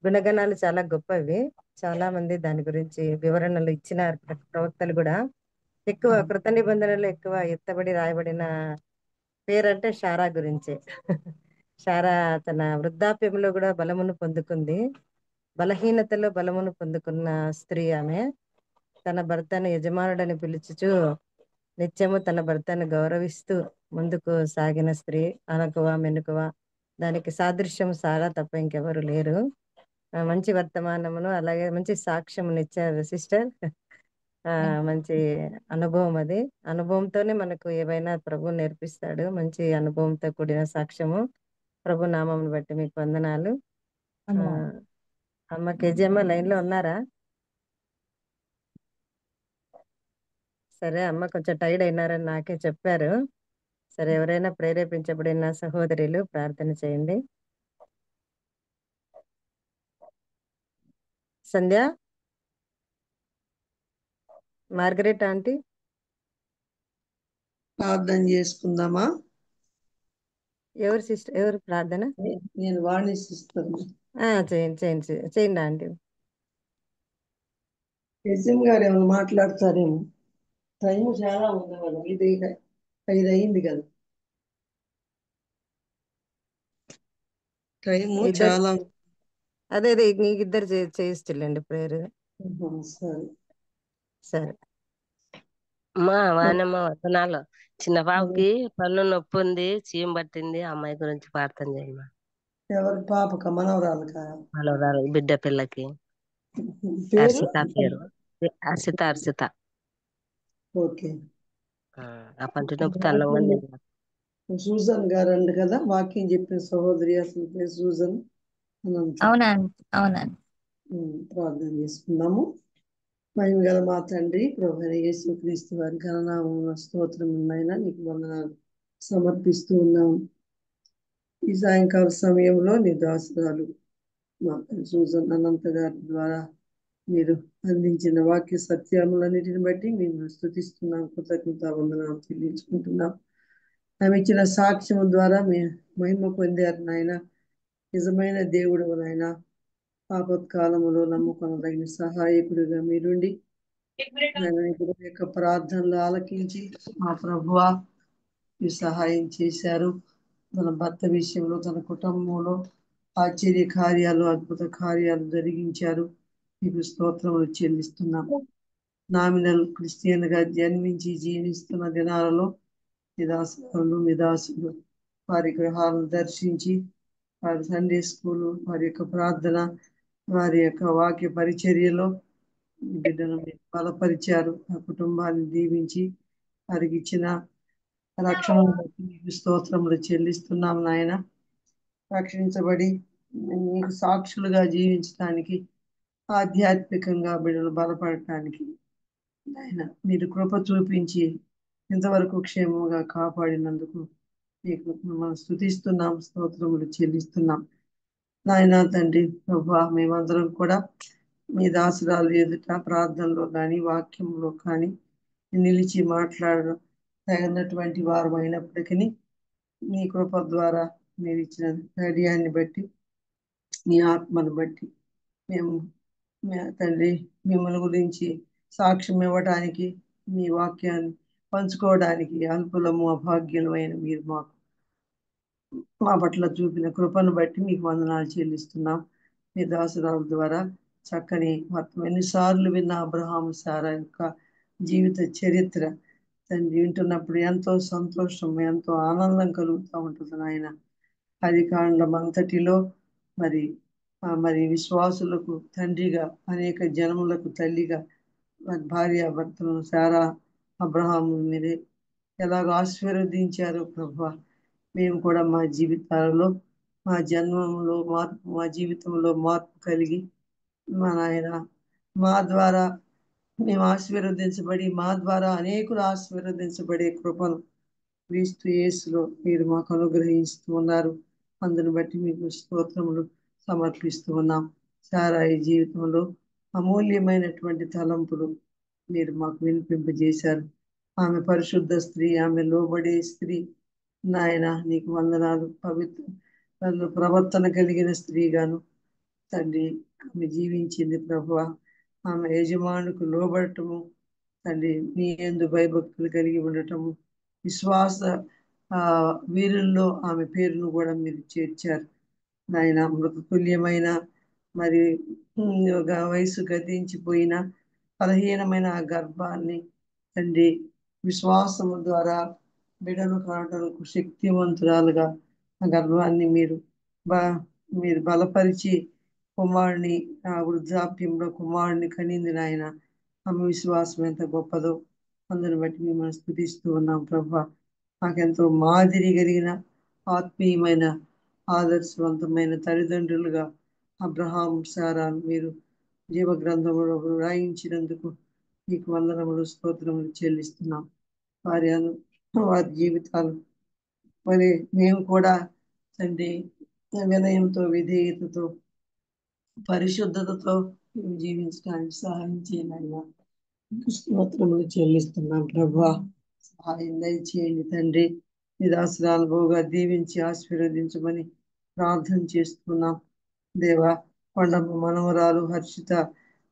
గుణగణాలు చాలా గొప్పవి. చాలా మంది దాని గురించి వివరణలు ఇచ్చిన ప్రవక్తలు కూడా ఎక్కువ కృత నిబంధనలు ఎక్కువ ఎత్తబడి రాయబడిన పేరంటే శారా గురించే. శారా తన వృద్ధాప్యంలో కూడా బలమును పొందుకుంది. బలహీనతలో బలమును పొందుకున్న స్త్రీ ఆమె. తన భర్తను యజమానుడని పిలుచుచు నిత్యము తన భర్తను గౌరవిస్తూ ముందుకు సాగిన స్త్రీ. అనకువ మెనుకువ దానికి సాదృశ్యం శారా తప్ప ఇంకెవరు లేరు. మంచి వర్తమానమును అలాగే మంచి సాక్ష్యమునిచ్చారు సిస్టర్. మంచి అనుభవం అది. అనుభవంతోనే మనకు ఏవైనా ప్రభు నేర్పిస్తాడు. మంచి అనుభవంతో కూడిన సాక్ష్యము. ప్రభు నామమును బట్టి మీకు వందనాలు. అమ్మ కేజీ లైన్ లో ఉన్నారా? సరే అమ్మ కొంచెం టైర్డ్ అయినారని నాకే చెప్పారు. సరే, ఎవరైనా ప్రేరేపించబడిన సహోదరులు ప్రార్థన చేయండి. సంధ్య, మార్గరెట్ ఆంటీ, ప్రార్థన చేసుకుందామా? ఎవరు సిస్టర్, ఎవరు ప్రార్థన? నేను వాణిస్తున్నాను. చేయండి చేయండి చేయండి ఆంటీ. ఎస్ఎం గారు ఏమైనా మాట్లాడతారేమో. టైం చాలా ఉంది కదా, ఇది 5 అయింది కదా. టైము ఇద్దరు, చాలా. అదే నీకు ఇద్దరు చేయిస్తులేండి ప్రేయర్. సరే సరే అమ్మా వానమ్మ వదనాలు. చిన్న పాపకి పన్ను నొప్పి ఉంది, చీమ పట్టింది. అమ్మాయి గురించి ప్రార్థన చేయమ్మా. ఎవరి పాపక? మనవరాలకా? మనవరాలు బిడ్డ పిల్లకి. పేరు? హర్షిత పేరు. హర్షిత. ఓకే. ఆ పంటి నొప్పితో అన్నంగా లేదు. సూజన్ గారు అండి కదా వాక్యం చెప్పిన సహోదరి, అసలు పేరు సూజన్ అనంత. అవునండి. ప్రార్థన చేసుకున్నాము. మహిమ గల మా తండ్రి ప్రభు యేసు క్రీస్తు వారి ఘననామమున స్తోత్రం ఉన్నాయన నీకు వందనాలు సమర్పిస్తూ ఉన్నాము. ఈ సాయంకాల సమయంలో నీ దాసురాలు మా సూజన్ అనంత గారి ద్వారా మీరు అందించిన వాక్య సత్యములన్నిటిని బట్టి మేము స్తుతిస్తున్నాం, కృతజ్ఞత వందనాలు చెల్లించుకుంటున్నాం. ఆమె ఇచ్చిన సాక్ష్యం ద్వారా మేము మహిమ పొందారు నాయన. నిజమైన దేవుడు నాయన, ఆపత్కాలములో నమ్ముకొనదగిన సహాయకుడిగా మీరుండి యొక్క ప్రార్థనలు ఆలకించి మా ప్రభువా మీరు సహాయం చేశారు. తన భర్త విషయంలో, తన కుటుంబంలో ఆశ్చర్య కార్యాలు, అద్భుత కార్యాలు జరిగించారు. మీకు స్తోత్రములు చెల్లిస్తున్నాం. నామినల్ క్రిస్టియన్ గా జన్మించి జీవిస్తున్న దినాలలో మిదాసులు వారి గృహాలను దర్శించి వారి సండే స్కూల్, వారి యొక్క ప్రార్థన, వారి యొక్క వాక్య పరిచర్యలో బిడ్డను బలపరిచారు. ఆ కుటుంబాన్ని దీవించి వారికి ఇచ్చిన రక్షణను బట్టి మీకు స్తోత్రములు చెల్లిస్తున్నాం నాయన. రక్షించబడి మీకు సాక్షులుగా జీవించడానికి, ఆధ్యాత్మికంగా బిడ్డలు బలపడటానికి నాయన మీరు కృప చూపించి ఇంతవరకు క్షేమంగా కాపాడినందుకు మీకు మనం స్తుతిస్తున్నాం, స్తోత్రములు చెల్లిస్తున్నాం నాయన. తండ్రి ప్రభా, మేమందరం కూడా మీ దాసురాలు ఎదుట ప్రార్థనలో కానీ వాక్యంలో కానీ నిలిచి మాట్లాడడం తగినటువంటి వారు అయినప్పటికీ మీ కృప ద్వారా మీరు ఇచ్చిన ధైర్యాన్ని బట్టి, మీ ఆత్మను బట్టి మేము తండ్రి మిమ్మల్ని గురించి సాక్ష్యం ఇవ్వడానికి, మీ వాక్యాన్ని పంచుకోవడానికి అల్పులము అభాగ్యులమైన మీరు మా పట్ల చూపిన కృపను బట్టి మీకు వందనాలు చెల్లిస్తున్నాం. మీ దాసురాల ద్వారా చక్కని మొత్తం ఎన్నిసార్లు విన్న అబ్రహాము సారా యొక్క జీవిత చరిత్ర తండ్రి వింటున్నప్పుడు ఎంతో సంతోషం, ఎంతో ఆనందం కలుగుతూ ఉంటుంది నాయన. అది కాండం అంతటిలో మరి విశ్వాసులకు తండ్రిగా, అనేక జనములకు తల్లిగా, భార్య భర్తలను సారా అబ్రహాము మీరే ఎలాగ ఆశీర్వదించారు ప్రభా. మేము కూడా మా జీవితాలలో, మా జన్మంలో మార్పు, మా జీవితంలో మార్పు కలిగి మా నాయన మా ద్వారా మేము ఆశీర్వదించబడి, మా ద్వారా అనేకులు ఆశీర్వదించబడే కృపను క్రీస్తు యేసులో మీరు మాకు అనుగ్రహిస్తూ ఉన్నారు. అందుని బట్టి మీకు స్తోత్రములు సమర్పిస్తూ ఉన్నాం. సారాయి జీవితంలో అమూల్యమైనటువంటి తలంపులు మీరు మాకు వినిపింపజేశారు. ఆమె పరిశుద్ధ స్త్రీ, ఆమె లోబడే స్త్రీ నాయన. నీకు వందనాలు. పవిత్ర ప్రవర్తన కలిగిన స్త్రీగాను తండ్రి ఆమె జీవించింది ప్రభువా. ఆమె యజమానుకు లోబడటము తండ్రి, నీ యందు భయభక్తులు కలిగి ఉండటము, విశ్వాస వీరుల్లో ఆమె పేరును కూడా మీరు చేర్చారు నాయన. మృతతుల్యమైన మరి వయసు గతించిపోయిన బలహీనమైన ఆ గర్భాన్ని తండ్రి విశ్వాసము ద్వారా బిడను కావడానికి శక్తివంతురాలుగా ఆ గర్భాన్ని మీరు బలపరిచి కుమారుని ఆ వృద్ధాప్యంలో కుమారుని కనింది నాయన. ఆమె విశ్వాసం ఎంత గొప్పదో అందుని బట్టి మిమ్మల్ని స్తుతిస్తూ ఉన్నాం ప్రభా. మాకెంతో మాదిరి కలిగిన ఆత్మీయమైన ఆదర్శవంతమైన తల్లిదండ్రులుగా అబ్రహాం సారాను మీరు జీవ గ్రంథంలో రాయించినందుకు మీకు వందనములు స్తోత్రములు చెల్లిస్తున్నాం. వారి జీవితాలు మరి మేము కూడా తండ్రి వినయంతో విధేయతతో పరిశుద్ధతతో మేము జీవించడానికి సహాయం చేయాలన్నా స్తోత్రములు చెల్లిస్తున్నాం ప్రభా. సహాయం దయచేయండి తండ్రి. మీ దాసురాలుగా దీవించి ఆశీర్వదించమని ప్రార్థన చేస్తున్నాం దేవా. కొండమ్మ మనవరాలు హర్షిత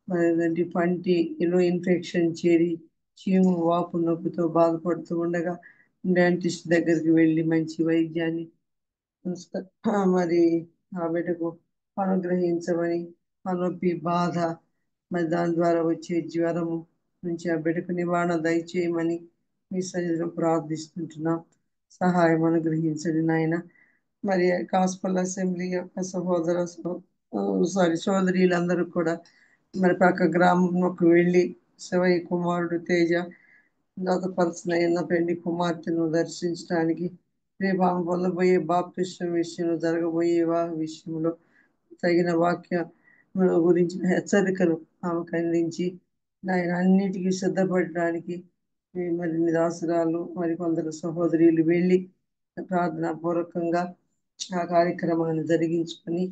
మరి పంటిలో ఇన్ఫెక్షన్ చేరి చీము వాపు నొప్పితో బాధపడుతూ ఉండగా డెంటిస్ట్ దగ్గరికి వెళ్ళి మంచి వైద్యాన్ని మరి ఆ బిడ్డకు అనుగ్రహించమని, ఆ నొప్పి బాధ మరి దాని ద్వారా వచ్చే జ్వరము నుంచి ఆ బిడ్డకు నివారణ దయచేయమని మీ సన్నిధిలో ప్రార్థిస్తుంటున్నాం. సహాయం అనుగ్రహించండి నాయన. మరి గాస్పల్ అసెంబ్లీ యొక్క సోదరీలందరూ కూడా మరి పక్క గ్రామంలోకి వెళ్ళి శివయ్య కుమారుడు తేజ దత్తపరచనైన పెండి కుమార్తెను దర్శించడానికి రేపు ఆమె పొందబోయే బాప్తిస్మ విషయంలో జరగబోయే వివాహ విషయంలో తగిన వాక్య గురించిన హెచ్చరికలు ఆమెకు అందించి ఆయన అన్నిటికీ సిద్ధపడడానికి మరి నిరాశరాలు మరి కొందరు సహోదరులు వెళ్ళి ప్రార్థనా పూర్వకంగా ఆ కార్యక్రమాన్ని జరిగించుకొని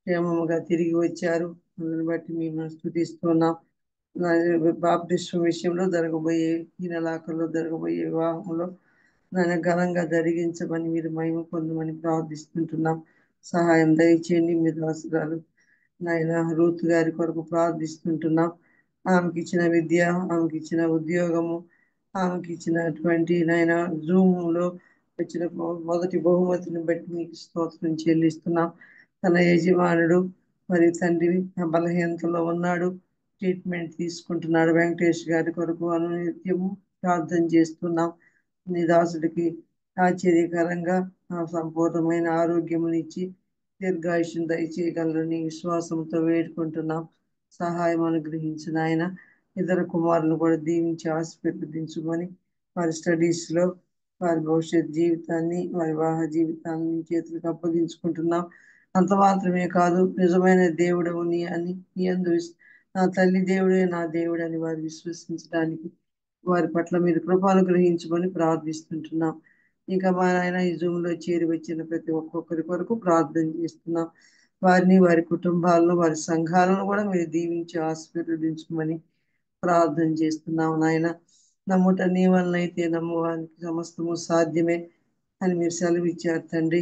క్షేమముగా తిరిగి వచ్చారు. అందుని బట్టి మేము స్తుతిస్తున్నాం. బాప్తిస్మ విషయంలో జరగబోయే ఈ నెలాఖరులో జరగబోయే వివాహంలో నాయన ఘనంగా జరిగించమని మీరు మహిమ పొందమని ప్రార్థిస్తుంటున్నాం. సహాయం దయచేయండి. మీ దాసురాలు నాయన రూత్ గారి కొరకు ప్రార్థిస్తుంటున్నాం. ఆమెకి ఇచ్చిన విద్య, ఆమెకి ఇచ్చిన ఉద్యోగము, ఆమెకి ఇచ్చినటువంటి నాయన జూమ్లో వచ్చిన మొదటి బహుమతిని బట్టి మీకు స్తోత్రం చెల్లిస్తున్నాం. తన యజమానుడు మరి తండ్రి బలహీనతలో ఉన్నాడు, ట్రీట్మెంట్ తీసుకుంటున్నాడు. వెంకటేష్ గారి కొరకు అనునిత్యము ప్రార్థన చేస్తున్నాం. నీ దాసుడికి ఆశ్చర్యకరంగా సంపూర్ణమైన ఆరోగ్యమునిచ్చి దీర్ఘాయుష్ను దయచేయగలరని విశ్వాసంతో వేడుకుంటున్నాం. సహాయం అనుగ్రహించిన ఆయన ఇతర కుమారులను కూడా దీవించి ఆశీర్వదించుకొని వారి స్టడీస్లో వారి భవిష్యత్ జీవితాన్ని వారి వివాహ జీవితాన్ని చేతులకు అప్పగించుకుంటున్నాం. అంత మాత్రమే కాదు, నిజమైన దేవుడు నీ అని నీ అందు నా తల్లి దేవుడే నా దేవుడు అని వారు విశ్వసించడానికి వారి పట్ల మీరు కృపను గ్రహించమని ప్రార్థిస్తుంటున్నాం. ఇంకా మా నాయన ఈ జూమ్లో చేరి వచ్చిన ప్రతి ఒక్కొక్కరి కొరకు ప్రార్థన చేస్తున్నాం. వారిని, వారి కుటుంబాలను, వారి సంఘాలను కూడా మీరు దీవించి ఆశీర్వదించమని ప్రార్థన చేస్తున్నాం. నాయన నమ్ముట నీ వలనైతే నమ్మువానికి సమస్తము సాధ్యమే అని మీరు సెలవిచ్చారు తండ్రి.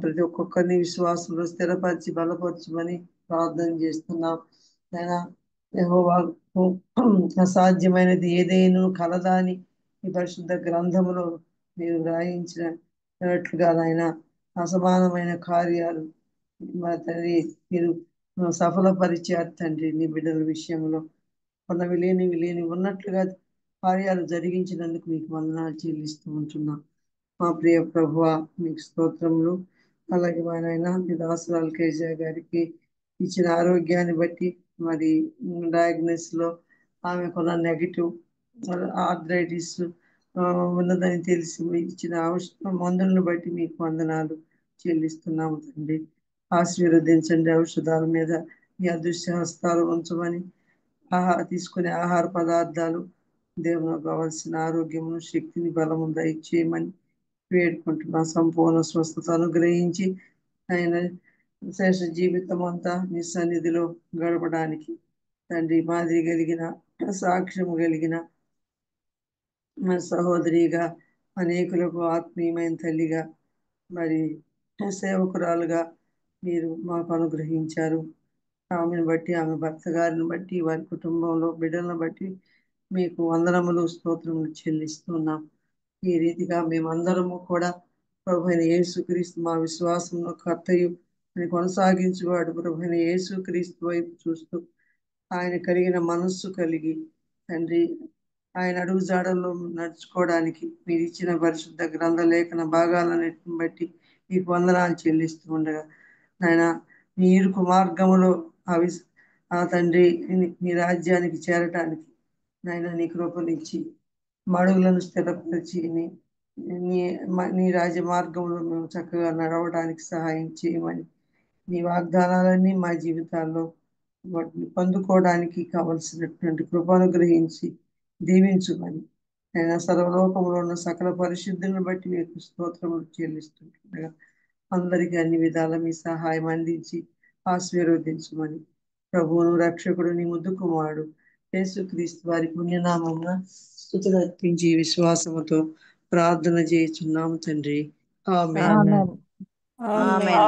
ప్రతి ఒక్కొక్కరిని విశ్వాసంలో స్థిరపరిచి బలపరచమని ప్రార్థన చేస్తున్నాం. ఆయన యెహోవాకు అసాధ్యమైనది ఏదైనా కలదా అని ఈ పరిశుద్ధ గ్రంథములో మీరు రాయించినట్లుగా నాయన అసమానమైన కార్యాలు మా తండ్రి మీరు సఫలపరిచారు తండ్రి. నీ బిడ్డల విషయంలో ఉన్నవి లేనివి ఉన్నట్లుగా కార్యాలు జరిగించినందుకు మీకు వందనాలు చెల్లిస్తూ ఉంటున్నాం. మా ప్రియ ప్రభువ మీకు స్తోత్రములు. అలాగే మా నాయన మీ దాసరాలు కేజ గారికి ఇచ్చిన ఆరోగ్యాన్ని బట్టి మరి డయాగ్నోస్ లో ఆమెకున్న నెగిటివ్ ఆర్థరైటిస్ ఉన్నదని తెలిసి ఇచ్చిన మందులను బట్టి మీకు వందనాలు చెల్లిస్తున్నాము తండ్రి. ఆశీర్వదించండి. ఔషధాల మీద మీ అదృశ్య హస్తాలు ఉంచమని తీసుకునే ఆహార పదార్థాలు దేవునికి కావాల్సిన ఆరోగ్యమును శక్తిని బలము దయచేయమని వేడుకుంటున్నాం. సంపూర్ణ స్వస్థత అనుగ్రహించి ఆయన శేష జీవితం అంతా మీ సన్నిధిలో గడపడానికి తండ్రి మాదిరి కలిగిన సాక్ష్యము కలిగిన మన సహోదరిగా అనేకులకు ఆత్మీయమైన తల్లిగా మరి సేవకురాలుగా మీరు మాకు అనుగ్రహించారు. ఆమెను బట్టి ఆమె భర్త గారిని బట్టి వారి కుటుంబంలో బిడ్డలను బట్టి మీకు వందనములు స్తోత్రములు చెల్లిస్తున్నాం. ఈ రీతిగా మేమందరము కూడా ప్రభువైన యేసుక్రీస్తు మా విశ్వాసంలో కర్తయు అని కొనసాగించువాడు ప్రభువైన యేసుక్రీస్తు వైపు చూస్తూ ఆయన కలిగిన మనస్సు కలిగి తండ్రి ఆయన అడుగుజాడల్లో నడుచుకోవడానికి మీరు ఇచ్చిన పరిశుద్ధ గ్రంథ లేఖన భాగాలన్నిటిని బట్టి మీకు వందనాలు చెల్లిస్తూ ఉండగా ఆయన నీ ఇరుకు మార్గములో ఆ తండ్రి నీ రాజ్యానికి చేరటానికి నాయన నీ కృపనిచ్చి మడుగులను స్థిరపరిచి నీ రాజ్య మార్గంలో మేము చక్కగా నడవడానికి సహాయం చేయమని నీ వాగ్దానాలన్నీ మా జీవితాల్లో వాటిని పొందుకోవడానికి కావలసినటువంటి కృపను గ్రహించి దీవించుమని ఆయన సర్వలోకంలో ఉన్న సకల పరిశుద్ధులను బట్టి మీకు స్తోత్రములు చెల్లిస్తుండగా అందరికీ అన్ని విధాల మీ సహాయం అందించి ఆశీర్వదించమని ప్రభువును రక్షకుడు నీ ముద్దు కుమారుడు యేసుక్రీస్తు వారి పుణ్యనామమున స్తుతులు అర్పించి విశ్వాసముతో ప్రార్థన చేయుచున్నాము తండ్రి ఆమేన్. ఆమేన్. ఆమేన్.